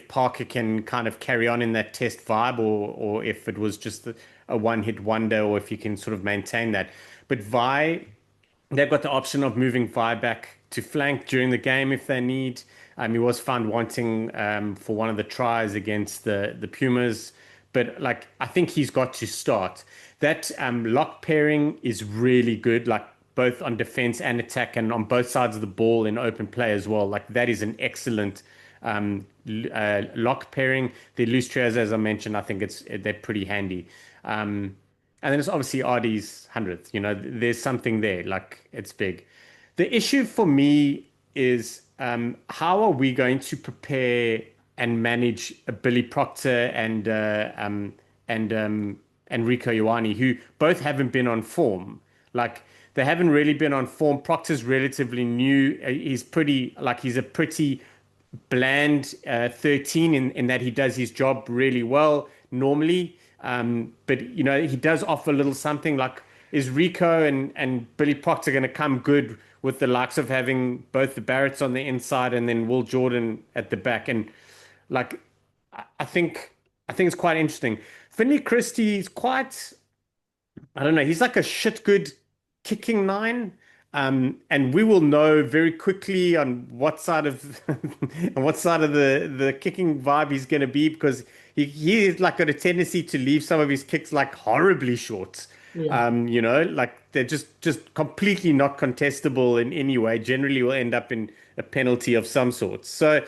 Parker can kind of carry on in that test vibe, or if it was just a one-hit wonder, or if you can sort of maintain that. But Vi, they've got the option of moving Vi back to flank during the game if they need. He was found wanting for one of the tries against the Pumas, but I think he's got to start. That lock pairing is really good, both on defense and attack, and on both sides of the ball in open play as well. That is an excellent lock pairing. The loose trios, as I mentioned, I think they're pretty handy. And then it's obviously Ardie's 100th. There's something there. It's big. The issue for me is how are we going to prepare and manage Billy Proctor and Rico Ioane, who both haven't been on form. They haven't really been on form. Proctor's relatively new. He's he's a pretty bland 13 in that he does his job really well normally. But he does offer a little something. Is Rico and Billy Proctor going to come good with the likes of having both the Barretts on the inside and then Will Jordan at the back? And I think it's quite interesting. Finley Christie is quite, I don't know, he's like a shit good kicking 9. And we will know very quickly on what side of the kicking vibe he's going to be, because he is got a tendency to leave some of his kicks horribly short. Yeah. Like they're just completely not contestable in any way. Generally will end up in a penalty of some sort. So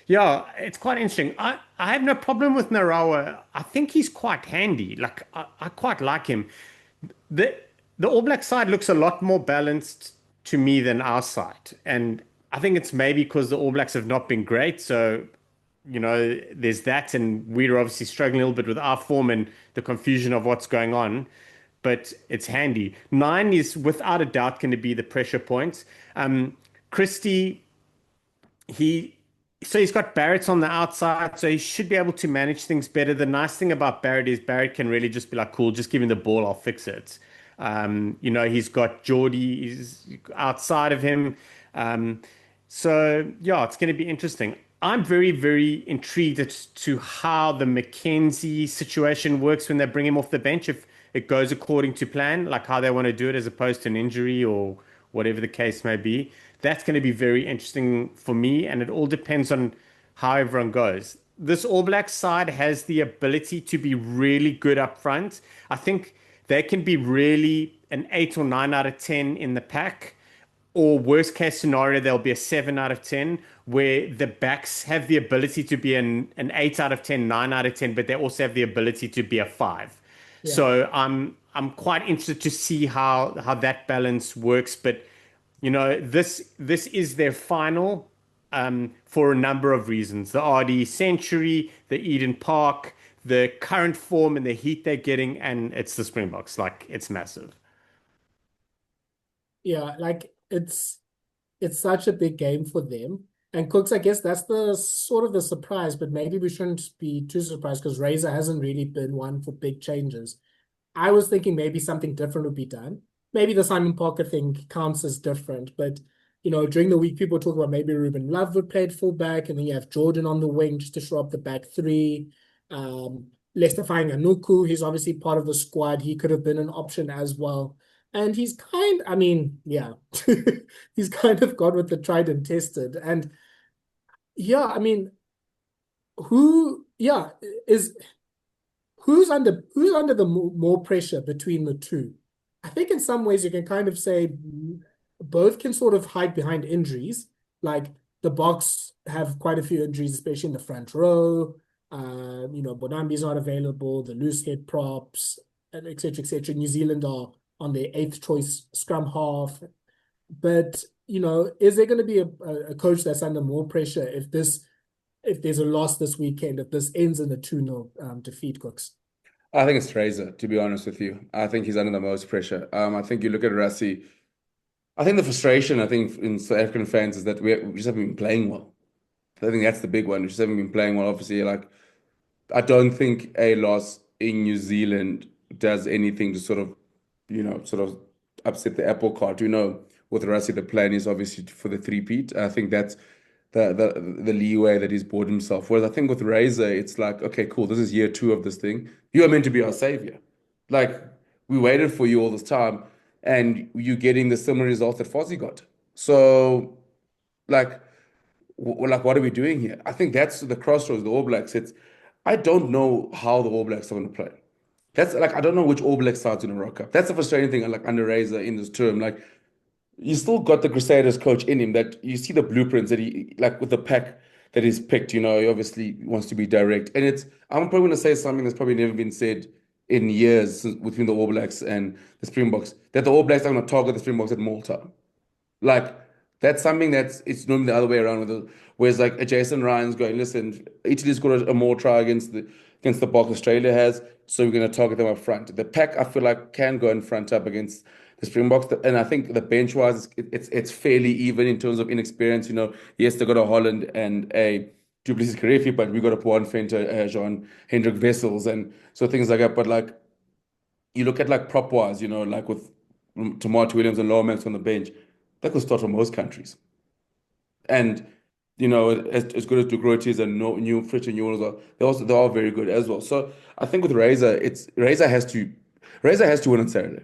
yeah, it's quite interesting. I have no problem with Narawa. I think he's quite handy. Like I quite like him. The the All Black side looks a lot more balanced to me than our side. And I think it's maybe because the All Blacks have not been great. So, there's that. And we're obviously struggling a little bit with our form and the confusion of what's going on. But it's handy. Nine is without a doubt going to be the pressure point. Christie, he he's got Barrett on the outside, so he should be able to manage things better. The nice thing about Barrett is Barrett can really just be like, cool, just give me the ball, I'll fix it. He's got Geordie is outside of him. Um, so yeah, it's going to be interesting. I'm very, very intrigued as to how the McKenzie situation works when they bring him off the bench. If it goes according to plan, like how they want to do it as opposed to an injury or whatever the case may be. That's going to be very interesting for me, and it all depends on how everyone goes. This All Black side has the ability to be really good up front. I think they can be really an 8 or 9 out of 10 in the pack, or worst case scenario, there'll be a 7 out of 10 where the backs have the ability to be an 8 out of 10, 9 out of 10, but they also have the ability to be a 5. Yeah. So I'm quite interested to see how that balance works. But this is their final for a number of reasons. The RD Century, the Eden Park, the current form and the heat they're getting, and it's the Springboks. Like it's massive. Yeah, like it's such a big game for them. And Cooks, I guess that's the sort of the surprise, but maybe we shouldn't be too surprised because Razor hasn't really been one for big changes. I was thinking maybe something different would be done. Maybe the Simon Parker thing counts as different, but during the week people talk about maybe Ruben Love would play at fullback, and then you have Jordan on the wing just to show up the back three. Lester Anuku, he's obviously part of the squad. He could have been an option as well. And I mean, yeah, he's kind of got with the tried and tested. And yeah, I mean, yeah, is who's under the more pressure between the two? I think in some ways you can kind of say both can sort of hide behind injuries. Like the Boks have quite a few injuries, especially in the front row. Bonambi's not available, the loose head props, and et cetera, et cetera. New Zealand are on their eighth choice scrum half. But, is there going to be a coach that's under more pressure if there's a loss this weekend, if this ends in a 2-0 defeat, Cooks? I think it's Razor, to be honest with you. I think he's under the most pressure. I think you look at Rassie. I think the frustration, I think, in South African fans is that we just haven't been playing well. I think that's the big one. We just haven't been playing well. Obviously, like, I don't think a loss in New Zealand does anything to sort of upset the apple cart. With Rassie, the plan is obviously for the three-peat. I think that's the leeway that he's bought himself. Whereas I think with Razor, it's like, okay, cool, this is year 2 of this thing. You are meant to be our savior. Like, we waited for you all this time, and you're getting the similar result that Fozzie got. So, like, what are we doing here? I think that's the crossroads, the All Blacks. I don't know how the All Blacks are going to play. That's like, I don't know which All Black side's going to rock up. That's the frustrating thing, like, under Razor in this term. Like, you still got the Crusaders coach in him, that you see the blueprints that he, like, with the pack that he's picked, he obviously wants to be direct. And I'm probably going to say something that's probably never been said in years between the All Blacks and the Springboks, that the All Blacks are going to target the Springboks at Malta. Like, that's something it's normally the other way around. Whereas like Jason Ryan's going, listen, Italy's got a more try against the Boks Australia has, so we're going to target them up front. The pack, I feel like, can go in front up against the Springboks, and I think the bench wise, it's fairly even in terms of inexperience. Yes, they got a Holland and a Du Plessis Karefi, but we got a Juan Venter, Jean Hendrik Wessels, and so things like that. But like, you look at like prop wise, like with Tomato Williams and Lomax on the bench, that could start from most countries. And as good as De Groot is and new Fritz and Newell, they're all very good as well. So I think with Razor, Razor has to win on Saturday.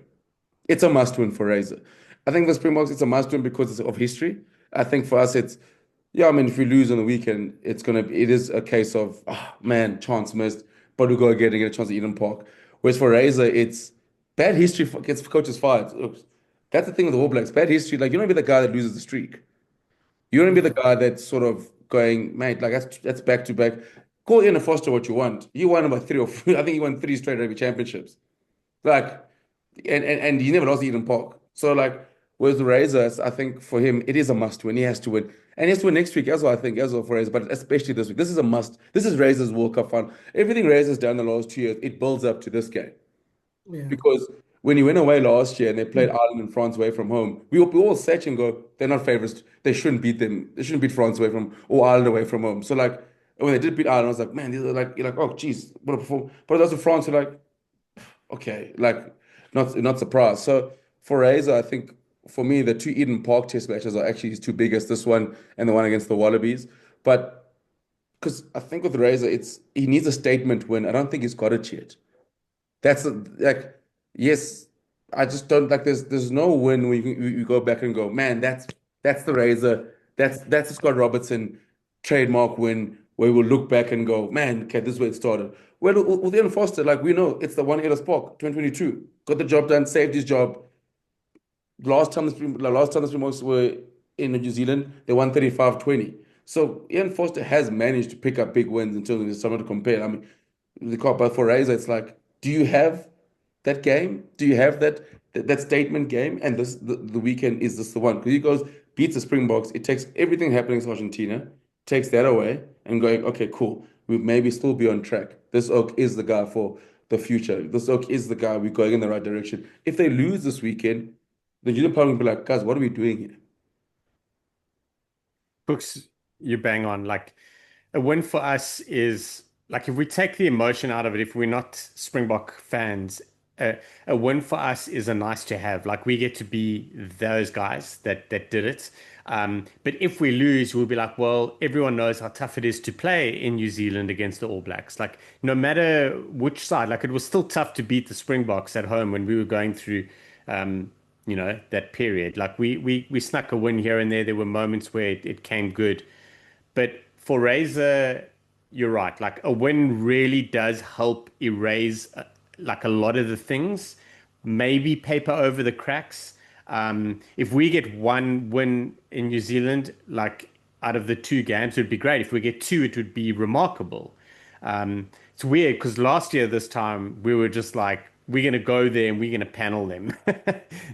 It's a must win for Razor. I think for Springboks, it's a must win because of history. I think for us, I mean, if we lose on the weekend, it is a case of, man, chance missed, but we go again and get a chance at Eden Park. Whereas for Razor, bad history gets coaches fired. Oops. That's the thing with the All Blacks. Bad history, like you don't be the guy that loses the streak. You don't be the guy that's sort of going, mate, like that's back to back. Call Ian Foster what you want. He won about three or four, I think he won three straight rugby championships. Like, and he never lost Eden Park. So like with Razor, I think for him it is a must win. He has to win. And he has to win next week as well, I think, as well for Razor, but especially this week. This is a must. This is Razor's World Cup final. Everything Razor's done the last 2 years, it builds up to this game. Yeah. Because when he went away last year and they played Ireland and France away from home, we all sat and go, they're not favorites. They shouldn't beat them. They shouldn't beat France away from or Ireland away from home. So like when they did beat Ireland, I was like, man, these are like you're like, oh geez, what a performance. But those of France are like, okay, like not surprised. So for Razor, I think for me the two Eden Park test matches are actually his two biggest, this one and the one against the Wallabies. But because I think with Razor, he needs a statement win. I don't think he's got it yet. That's like, yes, I just don't like. There's no win when you go back and go, man, that's the Razor, that's the Scott Robertson trademark win where we'll look back and go, man, okay, this is where it started. Well, with Ian Foster, like we know, it's the one Ellis Park, 2022, got the job done, saved his job. Last time the Springboks were in New Zealand, they won 35-20. So Ian Foster has managed to pick up big wins in terms of someone to compare. I mean, but for Razor, it's like, do you have that game? Do you have that statement game? And the weekend is this the one? Because he goes, beats the Springboks. It takes everything happening to Argentina, takes that away, and going, okay, cool. We maybe still be on track. This Oak is the guy for the future. This Oak is the guy. We're going in the right direction. If they lose this weekend, the New Zealand will be like, guys, what are we doing here? Kooks, you bang on. Like a win for us is like if we take the emotion out of it, if we're not Springbok fans, a win for us is a nice to have. Like we get to be those guys that did it. But if we lose, we'll be like, well, everyone knows how tough it is to play in New Zealand against the All Blacks. Like no matter which side, like it was still tough to beat the Springboks at home when we were going through that period. Like we snuck a win here and there. There were moments where it came good. But for Razor, you're right. Like a win really does help erase like a lot of the things, maybe paper over the cracks. If we get one win in New Zealand, like out of the two games, it would be great. If we get two, it would be remarkable. It's weird because last year, this time, we were just like, we're going to go there and we're going to panel them.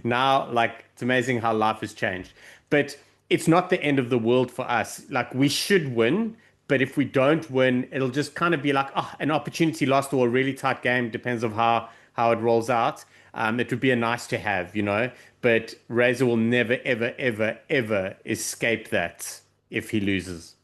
Now, like, it's amazing how life has changed. But it's not the end of the world for us. Like, we should win. But if we don't win, it'll just kind of be like, oh, an opportunity lost or a really tight game. Depends on how it rolls out. It would be a nice to have, But Razor will never, ever, ever, ever escape that if he loses.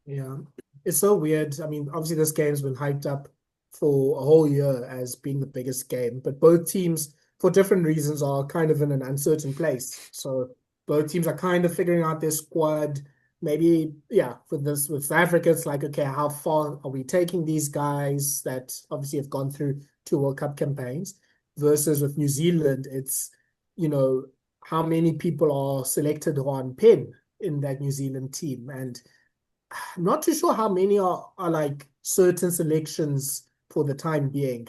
Yeah, it's so weird. I mean, obviously this game's been hyped up for a whole year as being the biggest game, but both teams, for different reasons, are kind of in an uncertain place. So both teams are kind of figuring out their squad. Maybe, yeah, with South Africa, it's like, okay, how far are we taking these guys that obviously have gone through two World Cup campaigns? Versus with New Zealand, it's, how many people are selected on pen in that New Zealand team. And I'm not too sure how many are like certain selections for the time being.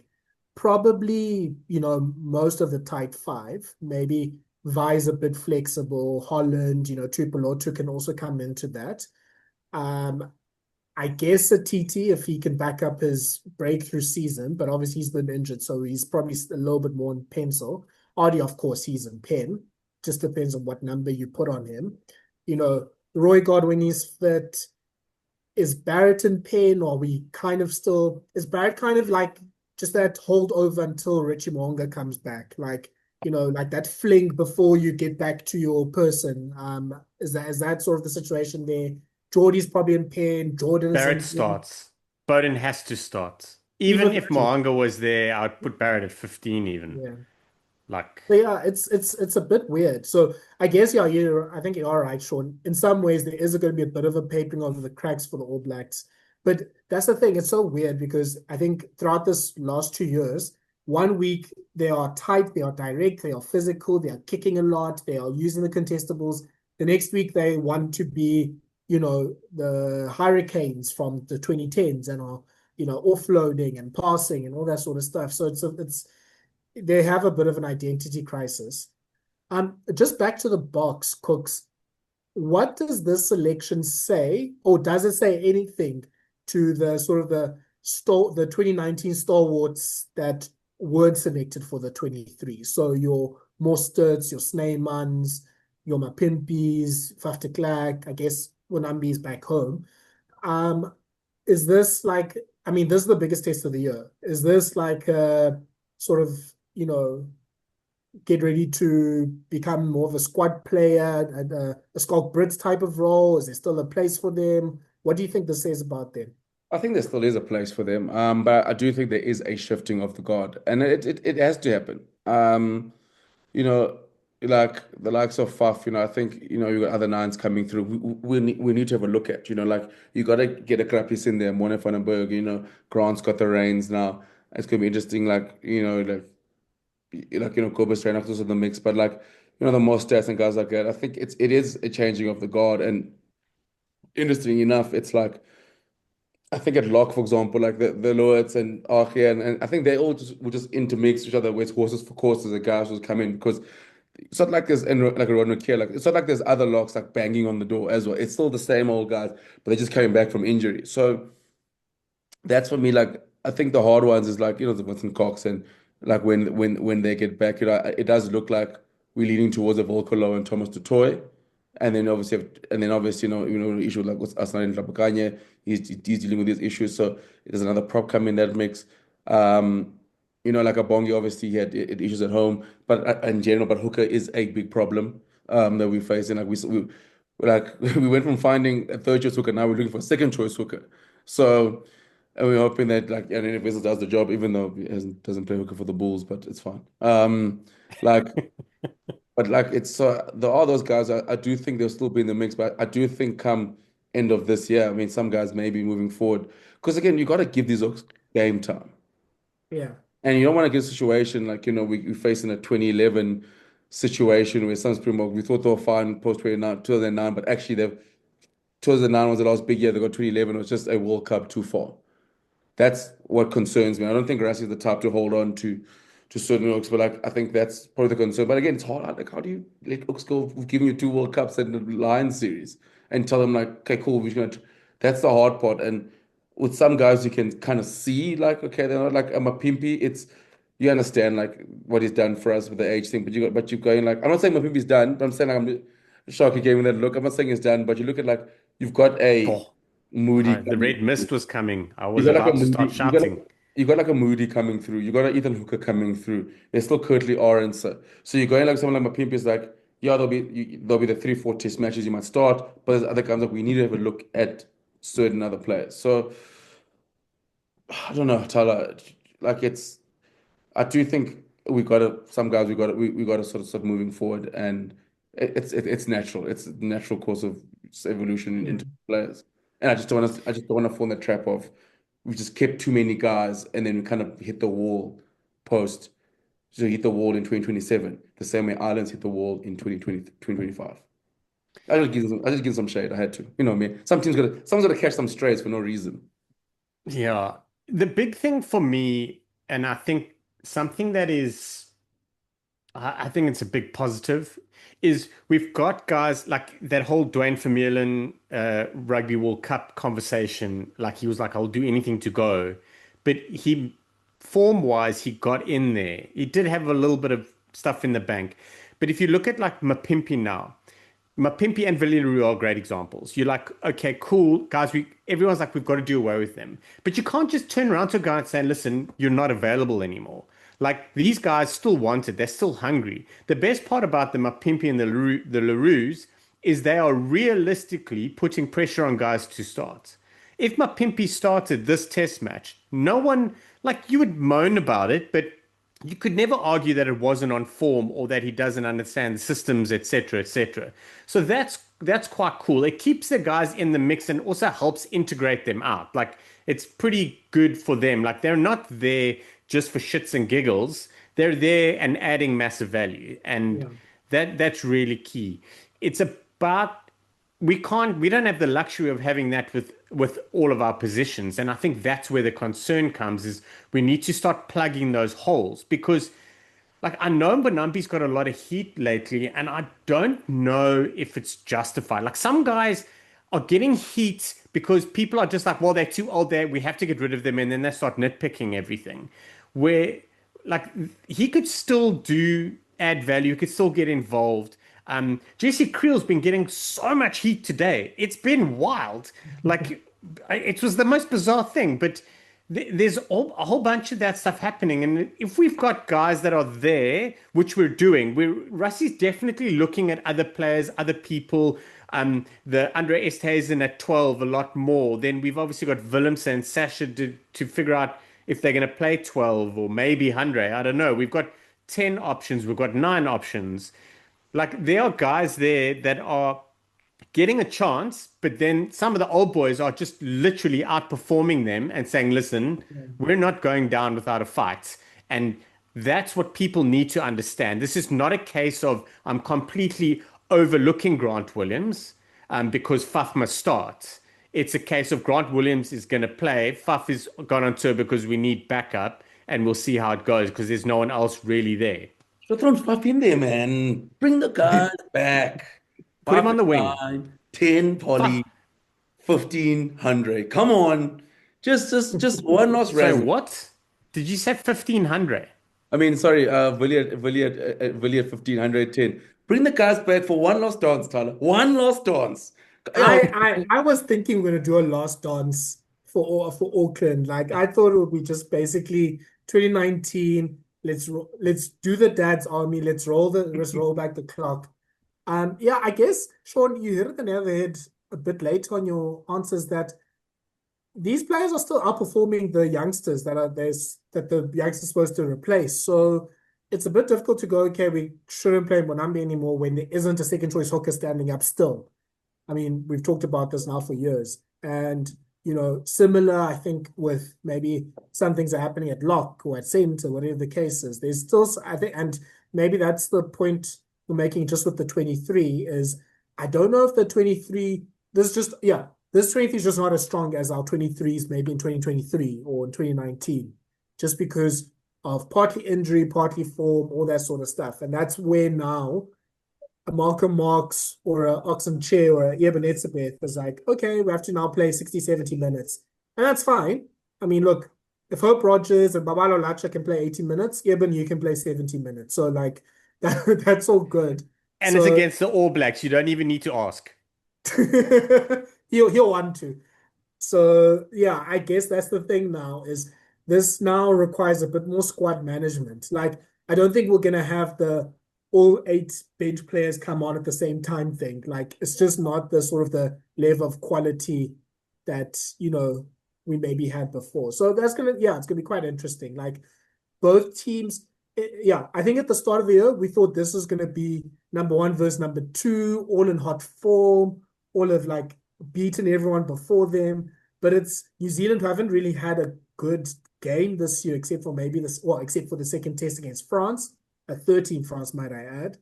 Probably, most of the tight five. Maybe Vi's a bit flexible. Holland, Tupelotu can also come into that. I guess a TT if he can back up his breakthrough season, but obviously he's been injured, so he's probably a little bit more in pencil. Ardie, of course, he's in pen. Just depends on what number you put on him. Roy Godwin is fit. Is Barrett in pen, or we kind of still is Barrett kind of like just that hold over until Richie Mo'unga comes back, like like that fling before you get back to your person. Is that sort of the situation there? Geordie's probably in pen. Jordan is Barrett starts. Bowden has to start. Even if Mo'unga was there, I'd put Barrett at 15 even. Yeah. Like, but yeah, it's a bit weird. So I guess I think you are right, Shaun. In some ways, there is going to be a bit of a papering over the cracks for the All Blacks. But that's the thing; it's so weird because I think throughout this last 2 years, 1 week they are tight, they are direct, they are physical, they are kicking a lot, they are using the contestables. The next week they want to be, the Hurricanes from the 2010s and are, offloading and passing and all that sort of stuff. So they have a bit of an identity crisis. Just back to the Boks, Kooks. What does this selection say, or does it say anything to the sort of the 2019 stalwarts that weren't selected for the 23? So your Mosterts, your Sneymans, your Mapimpis, Faf de Klerk, I guess Wanambi's back home. Is this like, I mean, this is the biggest test of the year. Is this like a sort of, get ready to become more of a squad player and a Schalk Brits type of role? Is there still a place for them? What do you think this says about them? I think there still is a place for them, but I do think there is a shifting of the guard, and it has to happen. You know, like the likes of Faf, I think, you got other nines coming through. We need to have a look at, like you got to get a Krapis in there, Mone van den Berg, Grant's got the reins now. It's going to be interesting, Cobus Reinach also in the mix, but the Mostas and guys like that. I think it is a changing of the guard, and interesting enough, it's like I think at lock, for example, like the Lowitz and Archie, and I think they all will just intermix each other with horses for courses. The guys who come in because it's not like there's and like a Rodney Kerr, like it's not like there's other locks like banging on the door as well. It's still the same old guys, but they're just coming back from injury. So that's for me. Like I think the hard ones is like the Vincent Cox, and like when they get back, it does look like we're leaning towards a Volcolo and Thomas Dutoy. And then obviously, issue like with Aslan Rapakanye, he's dealing with these issues. So there's another prop coming in that mix. Like a Bongi, obviously he had issues at home, but in general, but hooker is a big problem that we're facing. Like we went from finding a third choice hooker, now we're looking for a second choice hooker. So and we're hoping that and then Wessels does the job, even though he doesn't play hooker for the Bulls, but it's fine. Like. But there are those guys. I do think they'll still be in the mix, but I do think come end of this year, I mean, some guys may be moving forward because again, you got to give these hooks game time, Yeah. and you don't want to get a situation like we facing a 2011 situation where some Springbok we thought they were fine post 2009, but actually 2009 was the last big year. They got 2011. It was just a World Cup too far. That's what concerns me. I don't think Rassie is the type to hold on to certain hooks, but I think that's probably the concern. But again, it's hard. Like, how do you let hooks go? We've given you 2 World Cups and the Lions series, and tell them like, okay, cool, we're gonna. That's the hard part. And with some guys, you can kind of see like, okay, they're not like I'm a pimpy. It's you understand like what he's done for us with the age thing, but you're going like I'm not saying my pimpy's done, but I'm saying like I'm shocked he gave me that look. I'm not saying it's done, but you look at like you've got a Oh, Moody. the red mist was coming. I You was got like a about to Moody, start shouting. you got like a Moody coming through. You got an Ethan Hooker coming through. There's still Curtly Orange. So you're going like someone like Mapimpi is like, yeah, there'll be the 3-4 test matches you might start, but there's other guys like we need to have a look at certain other players. So I don't know, Thala. Like I do think some guys we got to sort of start moving forward, and it's natural. It's a natural course of evolution Yeah. into players. And I just don't want to fall in the trap of we just kept too many guys and then we kind of hit the wall post. So hit the wall in 2027, the same way Ireland's hit the wall in 2020, 2025. I just give some shade. I had to. You know me. Someone's gotta catch some strays for no reason. Yeah. The big thing for me, and I think something that is, I think it's a big positive, is we've got guys like that whole Dwayne Vermeulen Rugby World Cup conversation. Like he was like, I'll do anything to go. But form-wise, he got in there. He did have a little bit of stuff in the bank. But if you look at like Mapimpi now, Mapimpi and Willie le Roux are great examples. You're like, okay, cool, guys. Everyone's like, we've got to do away with them. But you can't just turn around to a guy and say, listen, you're not available anymore. Like these guys still want it. They're still hungry. The best part about the Mapimpi and the le Roux is they are realistically putting pressure on guys to start. If Mapimpi started this test match, no one, like you would moan about it, but you could never argue that it wasn't on form or that he doesn't understand the systems, etc., etc. So that's quite cool. It keeps the guys in the mix and also helps integrate them out. Like it's pretty good for them. Like they're not there just for shits and giggles. They're there and adding massive value, and Yeah. that's really key. It's about we don't have the luxury of having that with all of our positions, and I think that's where the concern comes is we need to start plugging those holes because like I know Bonampi's got a lot of heat lately, and I don't know if it's justified. Like some guys are getting heat because people are just like, well, they're too old there, we have to get rid of them, and then they start nitpicking everything. Where like he could still do add value, he could still get involved. Jesse Creel's been getting so much heat today. It's been wild. Like it was the most bizarre thing, but there's a whole bunch of that stuff happening. And if we've got guys that are there, which we're doing, Rassie's definitely looking at other players, other people. The Andre Esthuizen at 12 a lot more. Then we've obviously got Willemse and Sasha to figure out if they're going to play 12 or maybe Andre. I don't know. We've got 10 options. We've got 9 options. Like there are guys there that are getting a chance, but then some of the old boys are just literally outperforming them and saying, listen, we're not going down without a fight. And that's what people need to understand. This is not a case of I'm completely overlooking Grant Williams because Faf must start. It's a case of Grant Williams is going to play. Faf is gone on tour because we need backup, and we'll see how it goes because there's no one else really there. So throw Fluff in there, man. Bring the guys back. Put him on the wing. 5 10 Faf. Polly, 1500. Come on. Just one last Sorry, razzle. what? Did you say 1500? I mean, sorry, Willie at 1510. Bring the guys back for one last dance, Tyler. One last dance. Yeah. I was thinking we're gonna do a last dance for Auckland. Like I thought it would be just basically 2019. Let's do the dad's army. Let's roll back the clock. Yeah, I guess Shaun, you hit it on the head a bit late on your answers that these players are still outperforming the youngsters that the youngsters supposed to replace. So it's a bit difficult to go, okay, we shouldn't play Monambi anymore when there isn't a second choice hooker standing up still. I mean, we've talked about this now for years. And, similar, I think, with maybe some things are happening at lock or at centre, whatever the case is. There's still, I think, and maybe that's the point we're making just with the 23 is I don't know if the 23, this 23 is just not as strong as our 23s maybe in 2023 or in 2019, just because of partly injury, partly form, all that sort of stuff. And that's where now a Malcolm Marx or a Oxen Chair or a Eben Etzebeth is like, okay, we have to now play 60, 70 minutes. And that's fine. I mean, look, if Hope Rogers and Babalo Lacha can play 80 minutes, Eben, you can play 70 minutes. So, like, that's all good. And it's against the All Blacks. You don't even need to ask. He'll want to. So, yeah, I guess that's the thing now is this now requires a bit more squad management. Like, I don't think we're going to have the all 8 bench players come on at the same time thing. Like, it's just not the sort of the level of quality that, we maybe had before. So that's it's going to be quite interesting. Like, both teams, I think at the start of the year, we thought this was going to be number 1 versus number 2, all in hot form, all have like beaten everyone before them. But it's New Zealand who haven't really had a good game this year, except for except for the second test against France. A 13 France, might I add.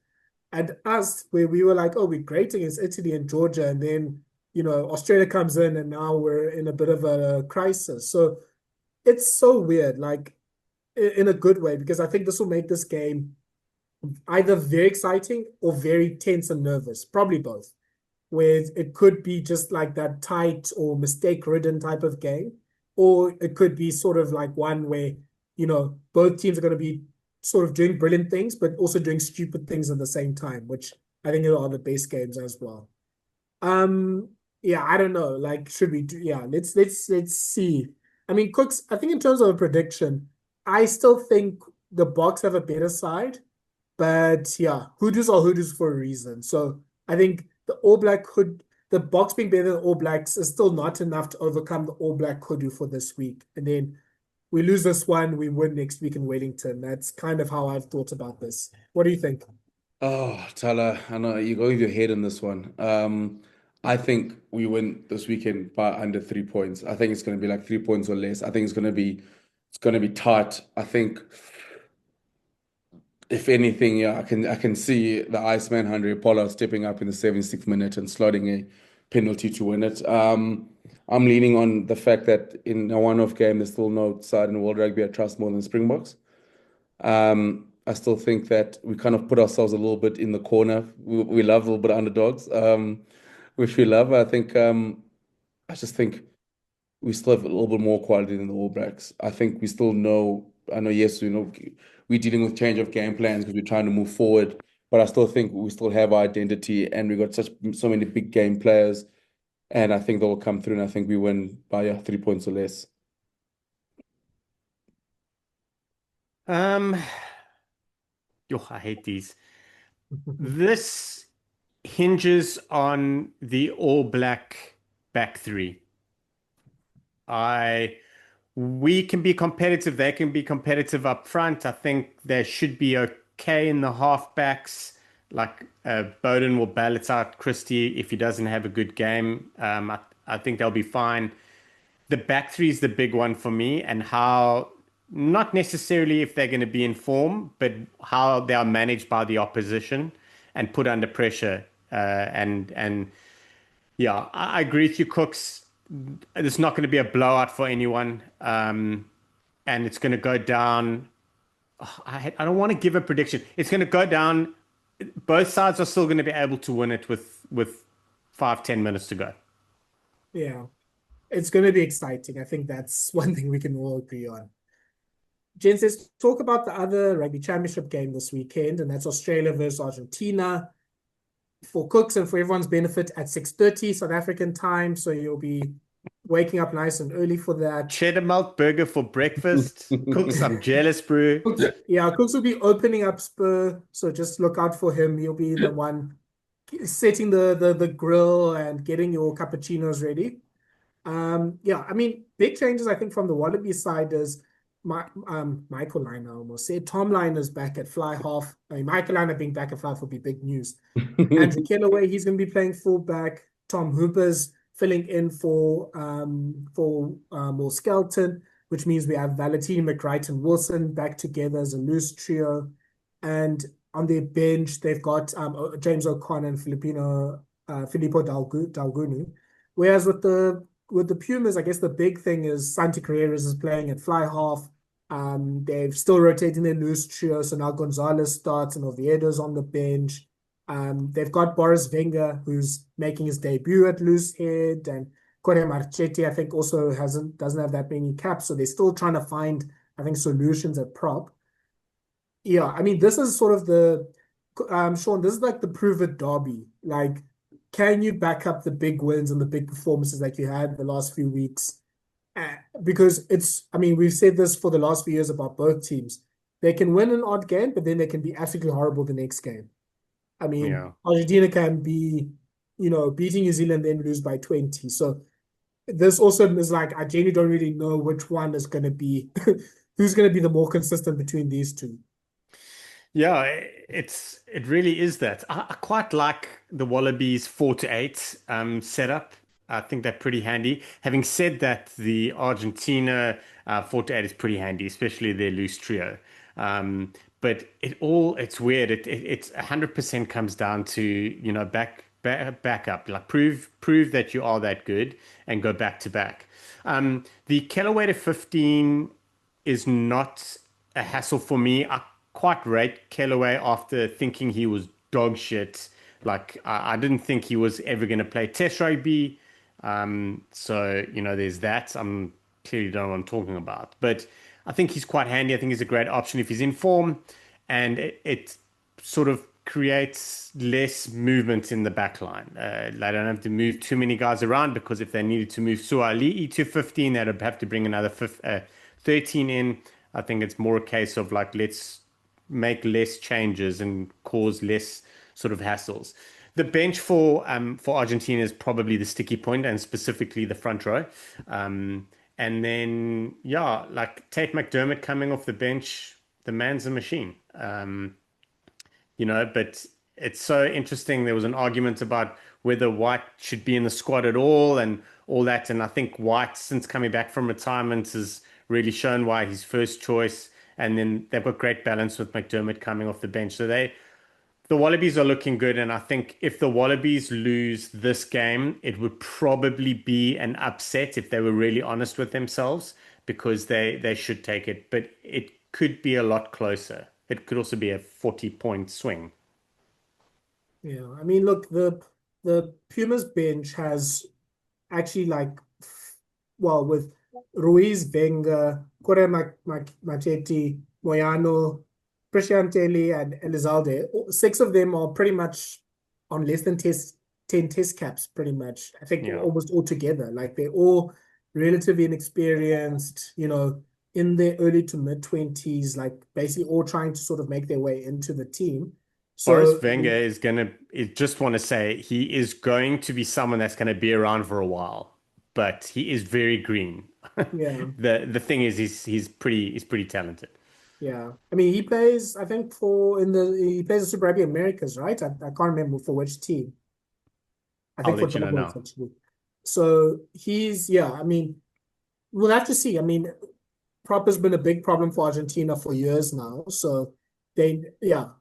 And us, where we were like, oh, we're great against Italy and Georgia. And then, Australia comes in and now we're in a bit of a crisis. So it's so weird, like in a good way, because I think this will make this game either very exciting or very tense and nervous. Probably both. Where it could be just like that tight or mistake-ridden type of game. Or it could be sort of like one where, both teams are going to be sort of doing brilliant things, but also doing stupid things at the same time, which I think are the best games as well. Yeah, I don't know. Like, should we do? Yeah, let's see. I mean, Kooks, I think in terms of a prediction, I still think the Boks have a better side, but yeah, hoodoos are hoodoos for a reason. So I think the Boks being better than All Blacks is still not enough to overcome the All Black hoodoo for this week, and then we lose this one, we win next week in Wellington. That's kind of how I've thought about this. What do you think? Oh, Thala, I know you're going with your head in this one. I think we win this weekend by under 3 points. I think it's going to be like 3 points or less. I think it's going to be tight. I think if anything, yeah, I can see the Iceman Henry Apollo stepping up in the 76th minute and slotting a penalty to win it. I'm leaning on the fact that in a one-off game, there's still no side in World Rugby I trust more than Springboks. I still think that we kind of put ourselves a little bit in the corner. We love a little bit of underdogs, which we love. I just think we still have a little bit more quality than the All Blacks. I think we still know. I know, yes, we're dealing with change of game plans because we're trying to move forward, but I still think we still have our identity, and we got so many big game players, and I think they'll come through, and I think we win by 3 points or less. I hate these. This hinges on the All Black back three. We can be competitive. They can be competitive up front. I think they should be okay in the halfbacks. Like Bowden will balance out Christie if he doesn't have a good game. I think they'll be fine. The back three is the big one for me, and how not necessarily if they're going to be in form, but how they are managed by the opposition and put under pressure. And yeah, I agree with you, Kooks. It's not going to be a blowout for anyone, and it's going to go down. I don't want to give a prediction. It's going to go down. Both sides are still going to be able to win it with 5-10 minutes to go. Yeah, it's going to be exciting. I think that's one thing we can all agree on. Gents, let's talk about the other Rugby Championship game this weekend, and that's Australia versus Argentina. For Kooks and for everyone's benefit at 6:30 South African time, so you'll be waking up nice and early for that. Cheddar melt burger for breakfast. Kooks, I'm jealous, bro. Yeah, Kooks will be opening up Spur, so just look out for him. He'll be the one setting the grill and getting your cappuccinos ready. Yeah, I mean, big changes I think from the Wallaby side is Michael Lynagh almost said. Tom Lynagh back at fly half. I mean, Michael Lynagh being back at fly half will be big news. Andrew Kellaway, he's going to be playing fullback. Tom Hooper's filling in for Will Skelton, which means we have Valentine, McWright, and Wilson back together as a loose trio. And on their bench, they've got James O'Connor and Filippo Dalgunu. Whereas with the Pumas, I guess the big thing is Santi Carreras is playing at fly half. They've still rotating their loose trio, so now Gonzalez starts and Oviedo's on the bench. They've got Boris Wenger, who's making his debut at loose head, and Corey Marchetti, I think, also doesn't have that many caps, so they're still trying to find, I think, solutions at prop. Yeah, I mean, this is sort of Shaun, this is like the prove it derby. Like, can you back up the big wins and the big performances that you had the last few weeks? Because I mean, we've said this for the last few years about both teams. They can win an odd game, but then they can be absolutely horrible the next game. I mean, Yeah. Argentina can be, beating New Zealand, then lose by 20. So this also is like, I genuinely don't really know which one is going to be, who's going to be the more consistent between these two. Yeah, it really is that. I quite like the Wallabies 4-8 setup. I think they're pretty handy. Having said that, the Argentina 4-8 is pretty handy, especially their loose trio. But it's weird. It's 100% comes down to, back up, like prove that you are that good and go back to back. The Kellaway to 15 is not a hassle for me. I quite rate Kellaway after thinking he was dog shit. Like I didn't think he was ever going to play Test rugby. So there's that. I'm clearly don't know what I'm talking about, but I think he's quite handy. I think he's a great option if he's in form, and it sort of creates less movement in the back line. They don't have to move too many guys around, because if they needed to move Suali'i to 15, they'd have to bring another 13 in. I think it's more a case of like, let's make less changes and cause less sort of hassles. The bench for Argentina is probably the sticky point, and specifically the front row. And then, yeah, like Tate McDermott coming off the bench, the man's a machine. But it's so interesting. There was an argument about whether White should be in the squad at all and all that. And I think White, since coming back from retirement, has really shown why he's first choice. And then they've got great balance with McDermott coming off the bench. So the Wallabies are looking good, and I think if the Wallabies lose this game, it would probably be an upset if they were really honest with themselves, because they should take it, but it could be a lot closer. it could also be a 40-point swing. Yeah, I mean, look, the Pumas bench has actually well, with Ruiz, Wenger, Correa Machete, Moyano, Prisciantelli, and Elizalde. Six of them are pretty much on less than 10 test caps, pretty much. I think Yeah. almost all together. Like they're all relatively inexperienced, in their early to mid 20s, like basically all trying to sort of make their way into the team. Boris So, Wenger is just want to say he is going to be someone that's going to be around for a while, but he is very green. yeah. The thing is he's pretty talented. Yeah, I mean he plays. I think he plays the Super Rugby Americas, right? I can't remember for which team. I I'll think for let you know doubles now. actually. So yeah. I mean, we'll have to see. I mean, prop has been a big problem for Argentina for years now. So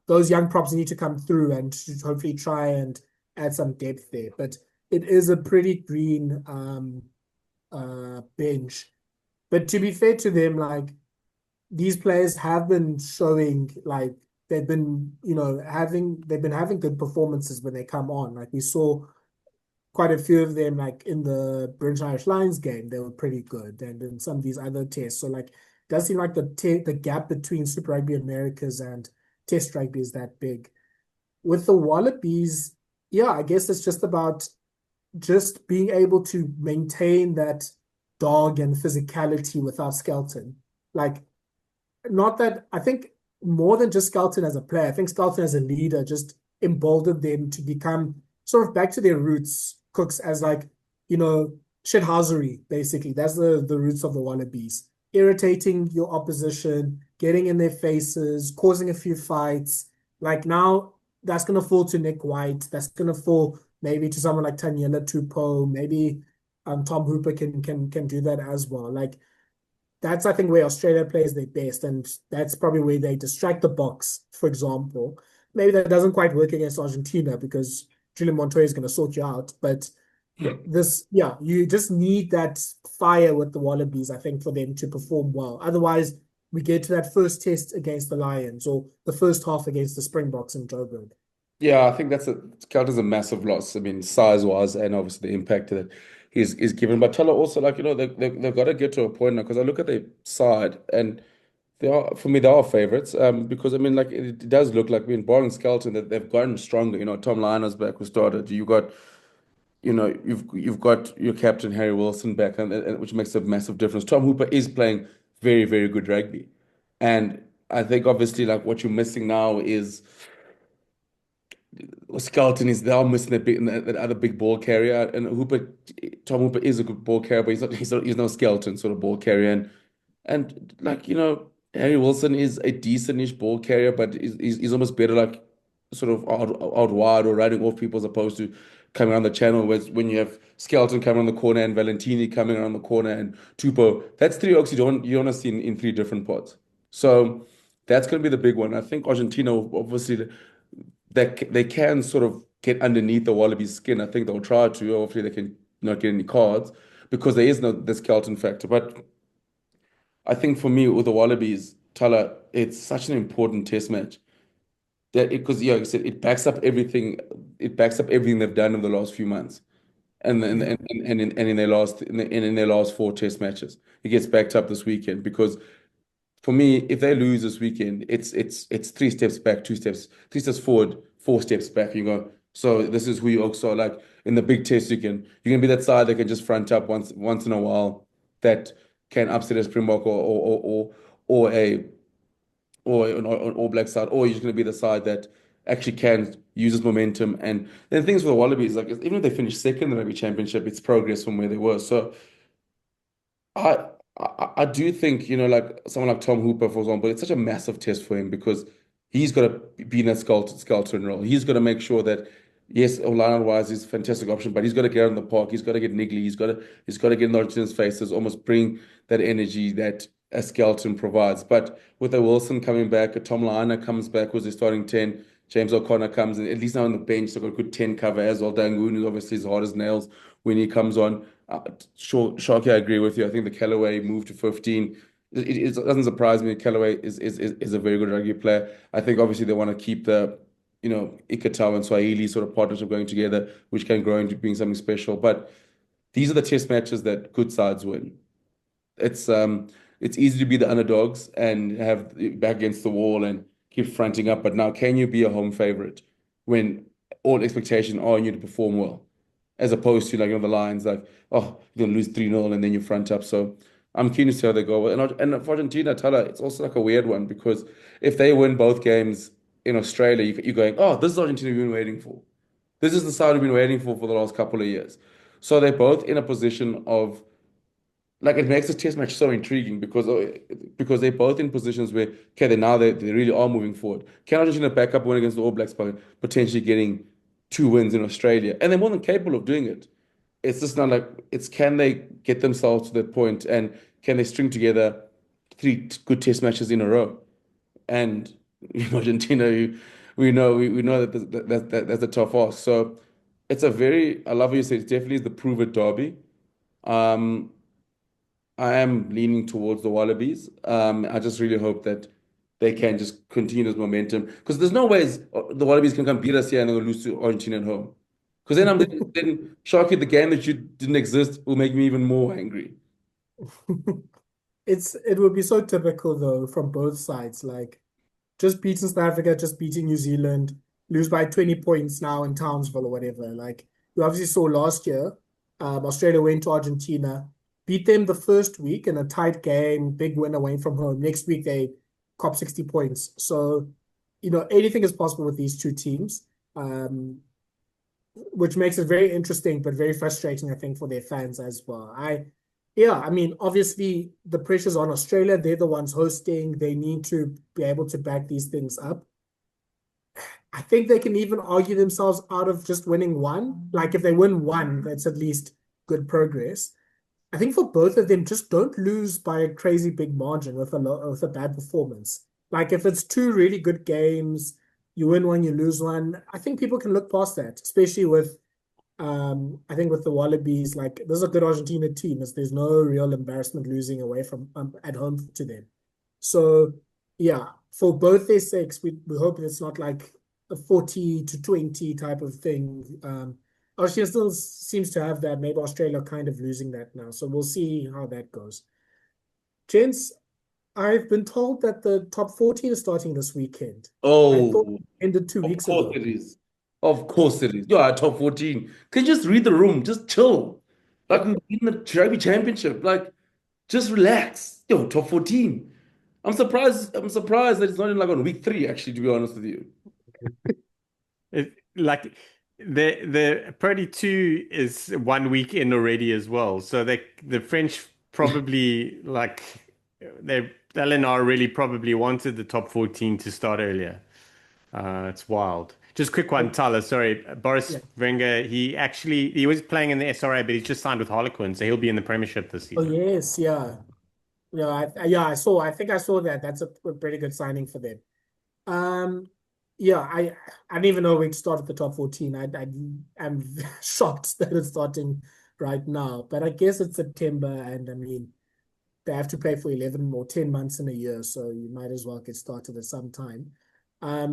those young props need to come through and hopefully try and add some depth there. But it is a pretty green bench. But to be fair to them, like these players have been showing like they've been having good performances when they come on. Like we saw quite a few of them like in the British Irish Lions game, they were pretty good, and in some of these other tests. So like, it does seem like the gap between Super Rugby Americas and Test Rugby is that big. With the Wallabies, yeah, I guess it's just about just being able to maintain that dog and physicality without Skelton. Like, not that I think more than just Skelton as a player, I think Skelton as a leader just emboldened them to become sort of back to their roots, Kooks, as like, shithousery, basically. That's the roots of the Wallabies. Irritating your opposition, getting in their faces, causing a few fights. Like now, that's gonna fall to Nick White. That's gonna fall maybe to someone like Taniela Tupou. Maybe Tom Hooper can do that as well. Like that's, I think, where Australia plays their best, and that's probably where they distract the Boks, for example. Maybe that doesn't quite work against Argentina because Julian Montoya is going to sort you out. But you just need that fire with the Wallabies, I think, for them to perform well. Otherwise, we get to that first test against the Lions or the first half against the Springboks in Joburg. Yeah, I think Skelton's a massive loss. I mean, size-wise, and obviously the impact that he's given. But Thala also, like, they've got to get to a point now because I look at their side and for me, they are favorites. Because I mean, like, it does look like, I mean, barring Skelton, that they've gotten stronger. Tom Lyon's back, who started. You've got your captain Harry Wilson back, and which makes a massive difference. Tom Hooper is playing very, very good rugby, and I think obviously, like, what you're missing now is. Skelton is they're missing that other big ball carrier, and Tom Hooper is a good ball carrier, but he's no Skelton sort of ball carrier, and like Harry Wilson is a decentish ball carrier, but he's almost better like sort of out wide or riding off people as opposed to coming around the channel. Whereas when you have Skelton coming around the corner and Valentini coming around the corner and Tupou, that's three oaks you don't want to see in three different pods. So that's going to be the big one. I think Argentina obviously that they can sort of get underneath the Wallabies' skin. I think they'll try to. Hopefully, they can not get any cards because there is no the Skelton factor. But I think for me with the Wallabies, Thala, it's such an important test match that because like I said, it backs up everything. It backs up everything they've done in the last few months, Yeah. in their last four test matches. It gets backed up this weekend because for me, if they lose this weekend, it's three steps back, three steps forward, four steps back. You go. So this is who you also like in the big test. You can be that side that can just front up once in a while that can upset a Springbok or a or an All Black side, or you're just going to be the side that actually can use this momentum. And then things for the Wallabies, like even if they finish second in the Rugby Championship, it's progress from where they were. So I do think, like someone like Tom Hooper, for example, it's such a massive test for him because he's got to be in that Skelton role. He's got to make sure that, yes, line-wise is a fantastic option, but he's got to get out in the park. He's got to get niggly. He's got to get in the Argentina's faces, almost bring that energy that a Skelton provides. But with a Wilson coming back, a Tom Liner comes back, who's the starting 10, James O'Connor comes in, at least now on the bench, they've got a good 10 cover as well. Dangoon is obviously as hard as nails when he comes on. Sure, Sharky, I agree with you. I think the Callaway move to 15 it doesn't surprise me. Callaway is a very good rugby player. I think obviously they want to keep the, Ikatau and Swahili sort of partnership going together, which can grow into being something special. But these are the test matches that good sides win. It's easy to be the underdogs and have the back against the wall and keep fronting up. But now, can you be a home favorite when all expectations are on you to perform well, as opposed to the Lions, like, oh, you're gonna lose 3-0 and then you front up. So I'm keen to see how they go. And for Argentina, Thala, it's also like a weird one, because if they win both games in Australia, you're going, oh, this is Argentina we've been waiting for. This is the side we've been waiting for the last couple of years. So they're both in a position of, like, it makes the test match so intriguing, because they're both in positions where, okay, they really are moving forward. Can Argentina back up win against the All Blacks by potentially getting 2 wins in Australia? And they're more than capable of doing it. It's just not like, it's, can they get themselves to that point, and can they string together 3 good test matches in a row? And Argentina, we know that's a tough ask. So it's I love what you say. It definitely is the prove it derby. Um, I am leaning towards the Wallabies. I just really hope that they can just continue this momentum, because there's no ways the Wallabies can come beat us here and then lose to Argentina at home. Because then Sharky, the game that you didn't exist will make me even more angry. It would be so typical though from both sides, like just beating South Africa, just beating New Zealand, lose by 20 points now in Townsville or whatever. Like you obviously saw last year, Australia went to Argentina, beat them the first week in a tight game, big win away from home. Next week they cop 60 points. So, anything is possible with these two teams, which makes it very interesting, but very frustrating, I think, for their fans as well. I mean, obviously the pressure's on Australia. They're the ones hosting. They need to be able to back these things up. I think they can even argue themselves out of just winning one. Like if they win one, that's at least good progress. I think for both of them, just don't lose by a crazy big margin with a bad performance. Like if it's 2 really good games, you win one, you lose one. I think people can look past that, especially with I think with the Wallabies, like this is a good Argentina team. There's no real embarrassment losing away from at home to them. So yeah, for both their sakes, we hope it's not like a 40-20 type of thing. Argentina still seems to have that. Maybe Australia kind of losing that now. So we'll see how that goes. Gents, I've been told that the top 14 is starting this weekend. I thought it ended 2 weeks ago. Of course it is. Of course it is. You are top 14. Can you just read the room? Just chill. Like we're in the Rugby Championship. Like, just relax. Yo, top 14. I'm surprised that it's not in like on week 3, actually, to be honest with you. Like the Pro 2 is 1 week in already as well. So the French probably like Eleanor really probably wanted the top 14 to start earlier. It's wild. Just quick one, Thala, sorry. Boris Wenger, he was playing in the SRA, but he's just signed with Harlequin, so he'll be in the Premiership this Oh season. yes, yeah. I think I saw that. That's a pretty good signing for them. I didn't even know we'd start at the top 14. I'm shocked that it's starting right now. But I guess it's September, and I mean they have to play for 11 or 10 months in a year, so you might as well get started at some time.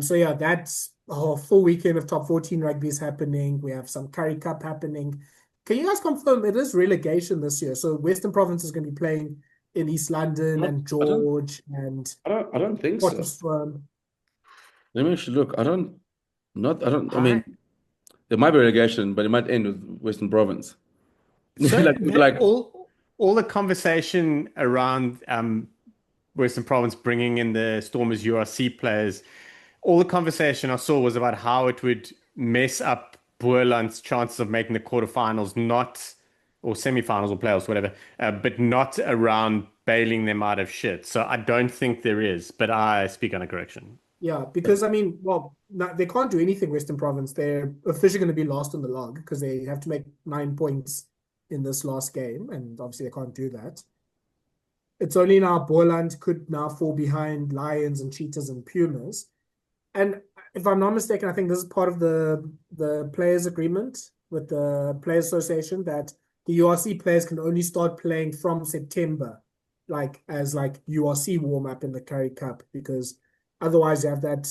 So yeah, that's a full weekend of top 14 rugby is happening. We have some Currie Cup happening. Can you guys confirm it is relegation this year? So Western Province is going to be playing in East London and George and I don't think so. Potchefstroom. Let me actually look. I mean, there might be relegation, but it might end with Western Province. So like all the conversation around Western Province bringing in the Stormers URC players, all the conversation I saw was about how it would mess up Boerland's chances of making the quarterfinals, or semifinals or playoffs, whatever, but not around bailing them out of shit. So I don't think there is, but I speak under correction. Yeah, because I mean, well, they can't do anything, Western Province. They're officially going to be last on the log because they have to make 9 points in this last game, and obviously they can't do that. It's only now Boerland could now fall behind Lions and Cheetahs and Pumas. And if I'm not mistaken, I think this is part of the players' agreement with the Players Association that the URC players can only start playing from September like as like URC warm up in the Currie Cup, because otherwise you have that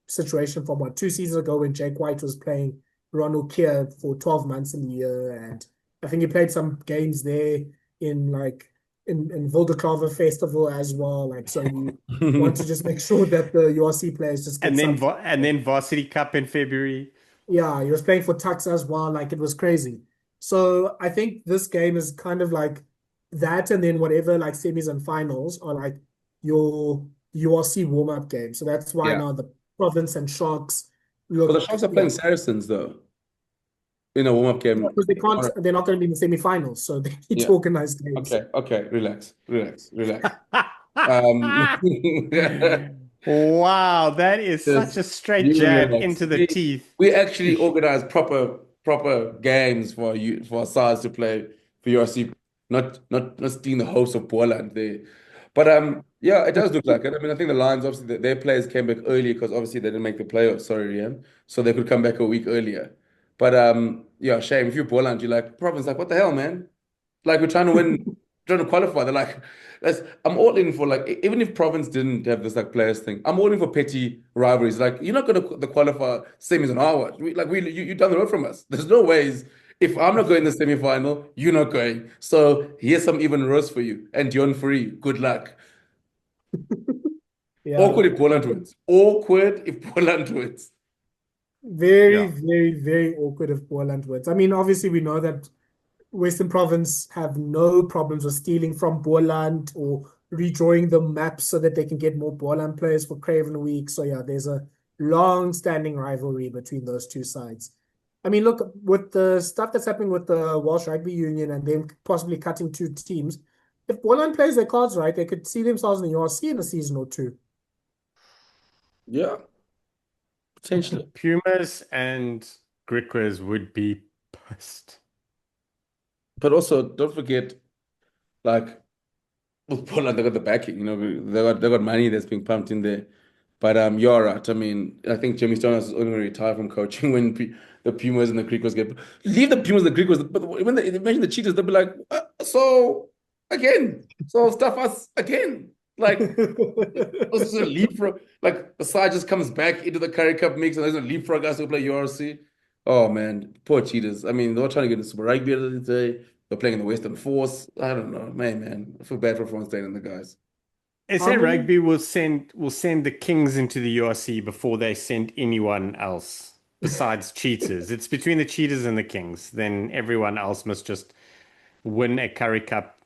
situation from 2 seasons ago when Jake White was playing Ronald Keir for 12 months in the year, and I think he played some games there in like in Wilderklaver Festival as well. Like, so you want to just make sure that the URC players just get some. And then Varsity Cup in February. Yeah, he was playing for Tux as well. Like, it was crazy. So I think this game is kind of like that, and then whatever like semis and finals are like your URC warm-up game. So that's why Yeah. now the Province and Sharks But the look, Sharks are playing Saracens though in a warm-up game. because they're not going to be in the semi-finals, so they need Yeah. to organize games. Okay. Relax. Um, Wow, that is such a straight you jab relax. into the teeth. We actually organize proper games for our sides to play for URC, not being the host of Poland there. But yeah, it does look like it. I mean, I think the Lions obviously their players came back early because obviously they didn't make the playoffs. Sorry, Rian. So they could come back a week earlier. But yeah, shame if you're Poland, you're like Province, like what the hell, man? Like we're trying to win, trying to qualify. They're like, I'm all in for like even if Province didn't have this like players thing, I'm all in for petty rivalries. Like you're not gonna the qualify semis on our watch. You're down the road from us. There's no ways. If I'm not going to the semi-final, you're not going. So here's some even roast for you. And Dion Free, good luck. Yeah. Awkward if Poland wins. Awkward if Poland wins. Very, very, very awkward if Poland wins. I mean, obviously we know that Western Province have no problems with stealing from Boland or redrawing the maps so that they can get more Boland players for Craven Week. So yeah, there's a long-standing rivalry between those two sides. I mean, look, with the stuff that's happening with the Welsh Rugby Union and them possibly cutting 2 teams, if Boland plays their cards right, they could see themselves in the URC in a season or two. Yeah, potentially. Pumas and Griquas would be pissed. But also, don't forget, like with Poland, they got the backing. You know, they got money that's being pumped in there. But you're right. I mean, I think Jimmy Stonehouse is only going to retire from coaching when the Pumas and the Griquas get leave the Pumas and the Griquas. But when they mention the cheaters, they'll be like, so again, so stuff us again. Like this is a leapfrog. Like the side just comes back into the Currie Cup mix, and there's a leapfrog us to play URC. Oh man, poor cheaters. I mean, they were trying to get into Super Rugby the other day. They're playing in the Western Force. I don't know, man. I feel bad for everyone staying in the guys. SA Rugby will send the Kings into the URC before they send anyone else besides cheaters. It's between the cheaters and the Kings. Then everyone else must just win a Currie Cup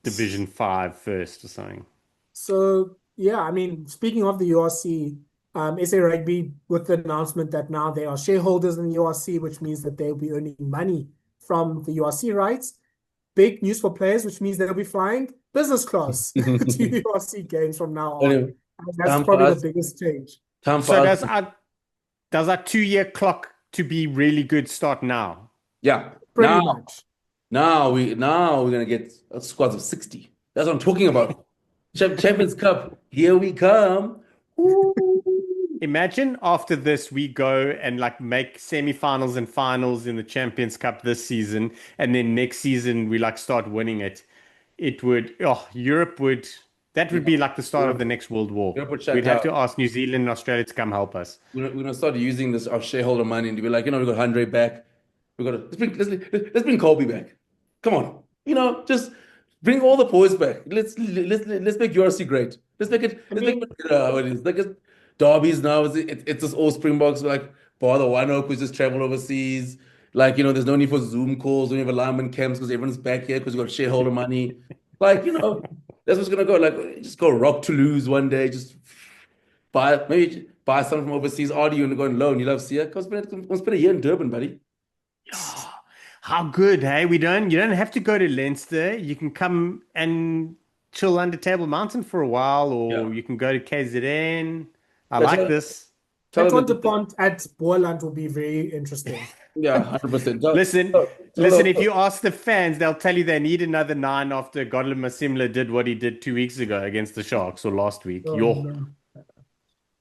Division 5 first or something. So yeah, I mean, speaking of the URC, SA Rugby with the announcement that now they are shareholders in the URC, which means that they'll be earning money from the URC rights. Big news for players, which means they'll be flying business class to URC games from now on. Anyway, And that's probably the biggest change. So does our 2-year clock to be really good start now? Yeah. Pretty much. Now we're gonna get squads of 60. That's what I'm talking about. Champions Cup, here we come. Ooh. Imagine after this we go and like make semi-finals and finals in the Champions Cup this season, and then next season we like start winning it. It would that would be like the start of the next World War. We'd have to ask New Zealand and Australia to come help us. We're gonna start using this our shareholder money and to be like, we got Andre back. Let's bring Colby back. Come on, just bring all the boys back. Let's make URC great. Let's make it how it is. Like derbies now. It's just all Springboks. Like bar the one oak who's just travel overseas. Like there's no need for Zoom calls. Don't have alignment camps because everyone's back here because we got shareholder money. Like that's what's gonna go. Like just go rock Toulouse one day. Just buy something from overseas. Ardie and go on loan. You love Sia. Go spend a year in Durban, buddy. How good, hey? You don't have to go to Leinster. You can come and chill under Table Mountain for a while, or you can go to KZN. I like this. That Pont at Boland will be very interesting. Yeah, 100%. Listen, if you ask the fans, they'll tell you they need another 9 after Godle Masimla did what he did 2 weeks ago against the Sharks or last week. No,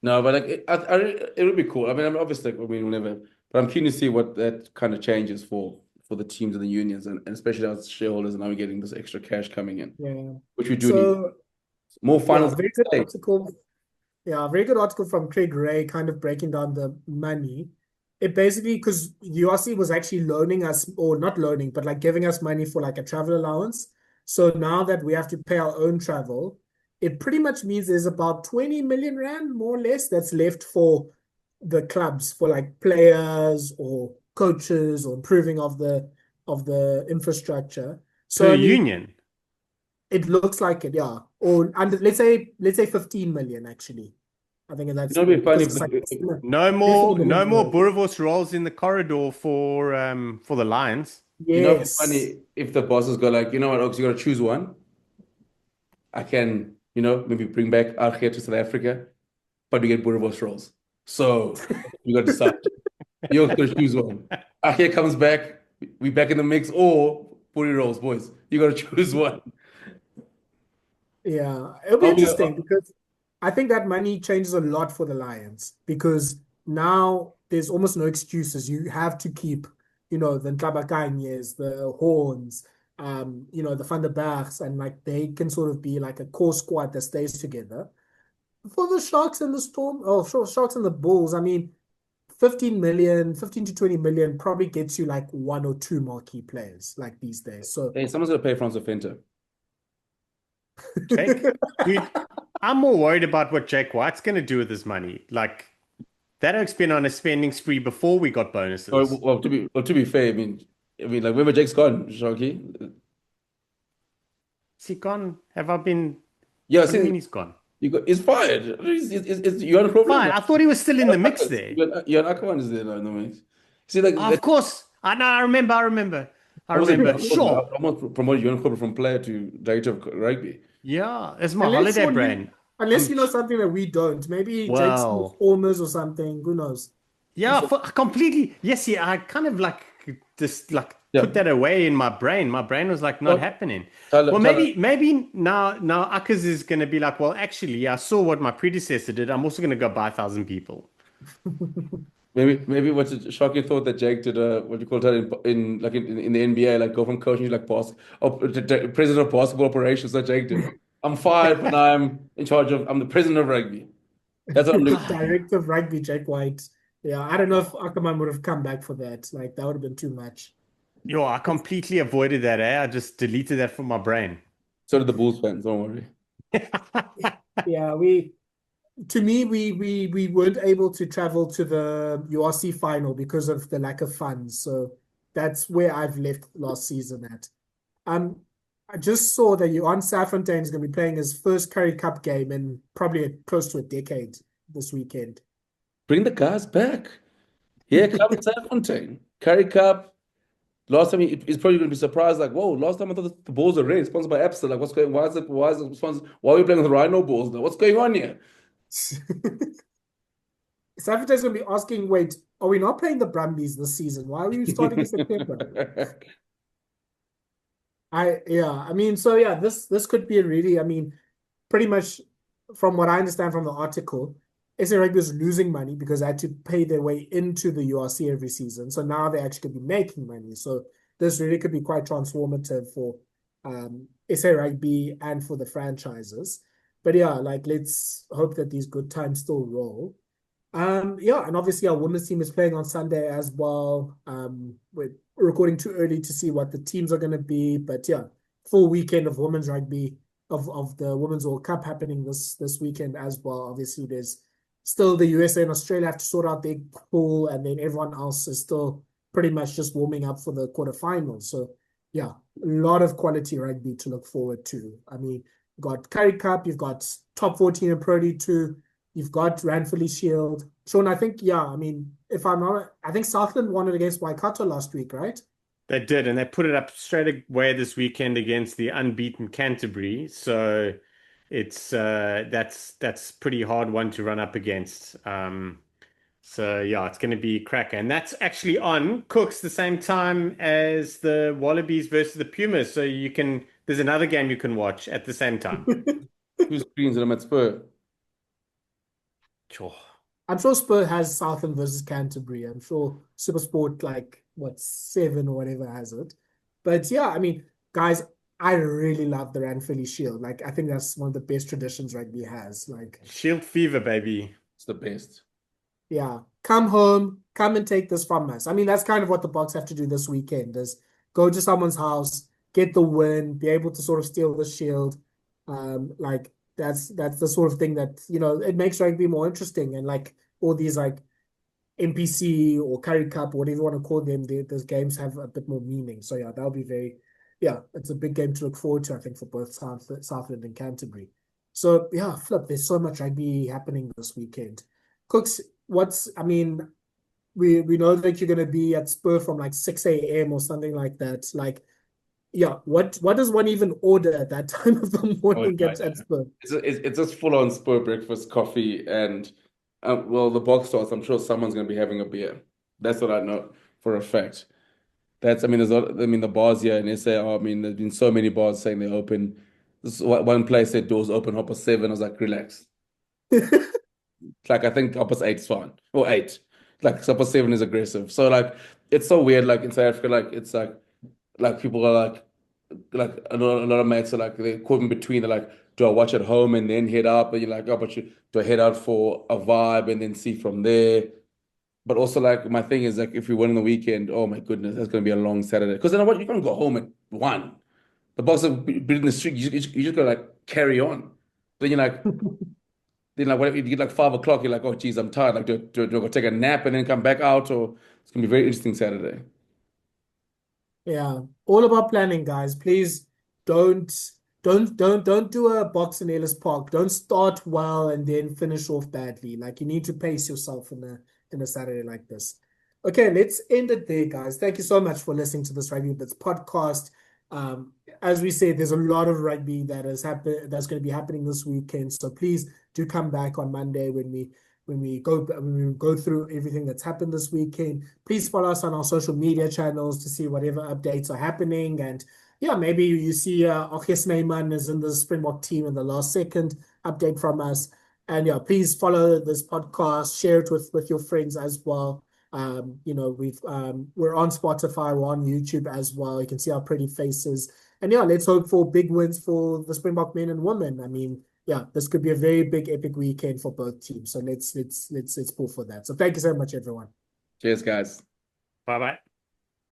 but like it would be cool. I mean, obviously, whenever, but I'm keen to see what that kind of changes for for the teams and the unions, and especially as shareholders, and now we're getting this extra cash coming in, Yeah. which we do need. So More finals. yeah, very good article. Yeah, very good article from Craig Ray, kind of breaking down the money. It basically, because URC was actually loaning us, or not loaning, but like giving us money for like a travel allowance. So now that we have to pay our own travel, it pretty much means there's about 20 million rand, more or less, that's left for the clubs, for like players or coaches or improving of the infrastructure. So Per I mean, union. it looks like it, yeah. Or and let's say 15 million actually. I think that's It'll be funny because it's like No less than more, a no million more euros. Boerewors rolls in the corridor for the Lions. it'd be Yes. funny if the bosses go like, you know what, Oaks, you got to choose one. I can, maybe bring back Arge to South Africa, but we get Boerewors rolls. So you got to decide. You got to choose one. Arge comes back, we back in the mix, or Boerewors rolls, boys. You got to choose one. Yeah, it'll be interesting because I think that money changes a lot for the Lions because now there's almost no excuses. You have to keep, the Ntlabakanyes, the Horns, the Van der Bergs, and like they can sort of be like a core squad that stays together. For the Sharks and the Storm, Sharks and the Bulls, I mean, 15 million, 15 to 20 million probably gets you like one or two marquee players like these days. So Hey, someone's going to pay Franz Fenter. Dude, I'm more worried about what Jake White's going to do with his money. Like, that Oak's been on a spending spree before we got bonuses. Well, to be fair, I mean, like, remember Jake's gone, Sharky? Is he gone? Have I been? Yeah, What do you mean he's gone? He's fired. You're on program. Fine. I thought he was still in the mix there. You're Akawan is there now in the mix. See, like, Of course. I know. I remember. Sure. I'm not promoting you from player to director of rugby. Yeah, it's my Unless holiday Sean, brain. unless you know something that we don't. Maybe Jake's Well, formers or something. Who knows? yeah, completely. Yes, yeah. I kind of like just like Yeah. put that away in my brain. My brain was like not happening. Thala- Well, Thala- maybe now Akkers is going to be like, well, actually, I saw what my predecessor did. I'm also going to go buy 1,000 people. Maybe what's it, Sharky thought that Jake did what you call that in the NBA, like go from coaching to like president of basketball operations that Jake did. I'm fired, but I'm I'm the president of rugby. That's what I'm doing. Director of rugby, Jake White. Yeah, I don't know if Ackerman would have come back for that. Like that would have been too much. Yo, I completely avoided that. I just deleted that from my brain. So did the Bulls fans, don't worry. Yeah, to me, we weren't able to travel to the URC final because of the lack of funds. So that's where I've left last season at. I just saw that Johan Safontein is going to be playing his first Currie Cup game in probably close to a decade this weekend. Bring the guys back. Here comes Fontaine. Currie Cup. Last time he's probably going to be surprised, like, whoa, last time I thought the balls are red, sponsored by Epster. Like, what's going on? Why is it sponsored? Why are we playing with Rhino balls now? What's going on here? Safontain's going to be asking, wait, are we not playing the Brumbies this season? Why are we starting in September? This could be a really, pretty much from what I understand from the article, SA Rugby was losing money because they had to pay their way into the URC every season. So now they actually could be making money. So this really could be quite transformative for SA Rugby and for the franchises. But yeah, like let's hope that these good times still roll. And obviously our women's team is playing on Sunday as well. We're recording too early to see what the teams are going to be, but yeah, full weekend of women's rugby of the Women's World Cup happening this weekend as well. Obviously, there's still the USA and Australia have to sort out their pool, and then everyone else is still pretty much just warming up for the quarterfinals. So yeah, a lot of quality rugby to look forward to. I mean, you've got Currie Cup, you've got top 14 in Pro D2. You've got Ranfurly Shield. Shaun, I think, if I'm not, I think Southland won it against Waikato last week, right? They did, and they put it up straight away this weekend against the unbeaten Canterbury. So it's that's pretty hard one to run up against. So yeah, it's going to be cracker, and that's actually on Kooks the same time as the Wallabies versus the Pumas. So there's another game you can watch at the same time. Who screens them at Spur? Sure. I'm sure Spur has Southern versus Canterbury. I'm sure SuperSport, like, what, 7 or whatever has it. But yeah, I mean, guys, I really love the Ranfurly Shield. Like, I think that's one of the best traditions rugby has. Like, Shield fever, baby. It's the best. yeah, come home, come and take this from us. I mean, that's kind of what the Boks have to do this weekend is go to someone's house, get the win, be able to sort of steal the shield. Like that's the sort of thing that, you know, it makes rugby more interesting. And like all these like NPC or Currie Cup, whatever you want to call them, those games have a bit more meaning. So yeah, that'll be it's a big game to look forward to, I think, for both Southland and Canterbury. So yeah, flip, there's so much rugby happening this weekend. Kooks, I mean, we know that you're going to be at Spur from like 6 a.m. or something like that. Like, yeah, what does one even order at that time of the morning at Spur? It's just full on Spur breakfast, coffee, and well, the Boks starts. I'm sure someone's going to be having a beer. That's what I know for a fact. I mean, the bars here in SA. I mean, there's been so many bars saying they're open. This one place said doors open 7:30. I was like, relax. Like, I think 8:30 is fine, or 8. Like 7:30 is aggressive. So like, it's so weird. Like in South Africa, like it's like people are like a lot of mates are like they're caught in between. They're like, do I watch at home and then head out? But you're like, oh, but do I head out for a vibe and then see from there? But also, like, my thing is like, if we win on the weekend, oh my goodness, that's gonna be a long Saturday. Because then what, you can't go home at 1. The Boks have beaten the streak. You just gotta like carry on. Then you're like. Then like whatever you get like 5 o'clock, you're like, oh geez, I'm tired. Like do I go take a nap and then come back out, or it's gonna be a very interesting Saturday. Yeah, all about planning, guys. Please don't don't do a Boks in Ellis Park. Don't start well and then finish off badly. Like you need to pace yourself in a Saturday like this. Okay, let's end it there, guys. Thank you so much for listening to this Rugby Bits podcast. As we said, there's a lot of rugby that's going to be happening this weekend. So please do come back on Monday when we go through everything that's happened this weekend. Please follow us on our social media channels to see whatever updates are happening. And yeah, maybe you see Oches Neyman is in the Springbok team in the last second update from us. And yeah, please follow this podcast, share it with your friends as well. You know, we're on Spotify, we're on YouTube as well. You can see our pretty faces. And yeah, let's hope for big wins for the Springbok men and women. I mean, yeah, this could be a very big epic weekend for both teams. So let's pull for that. So thank you so much, everyone. Cheers, guys. Bye bye.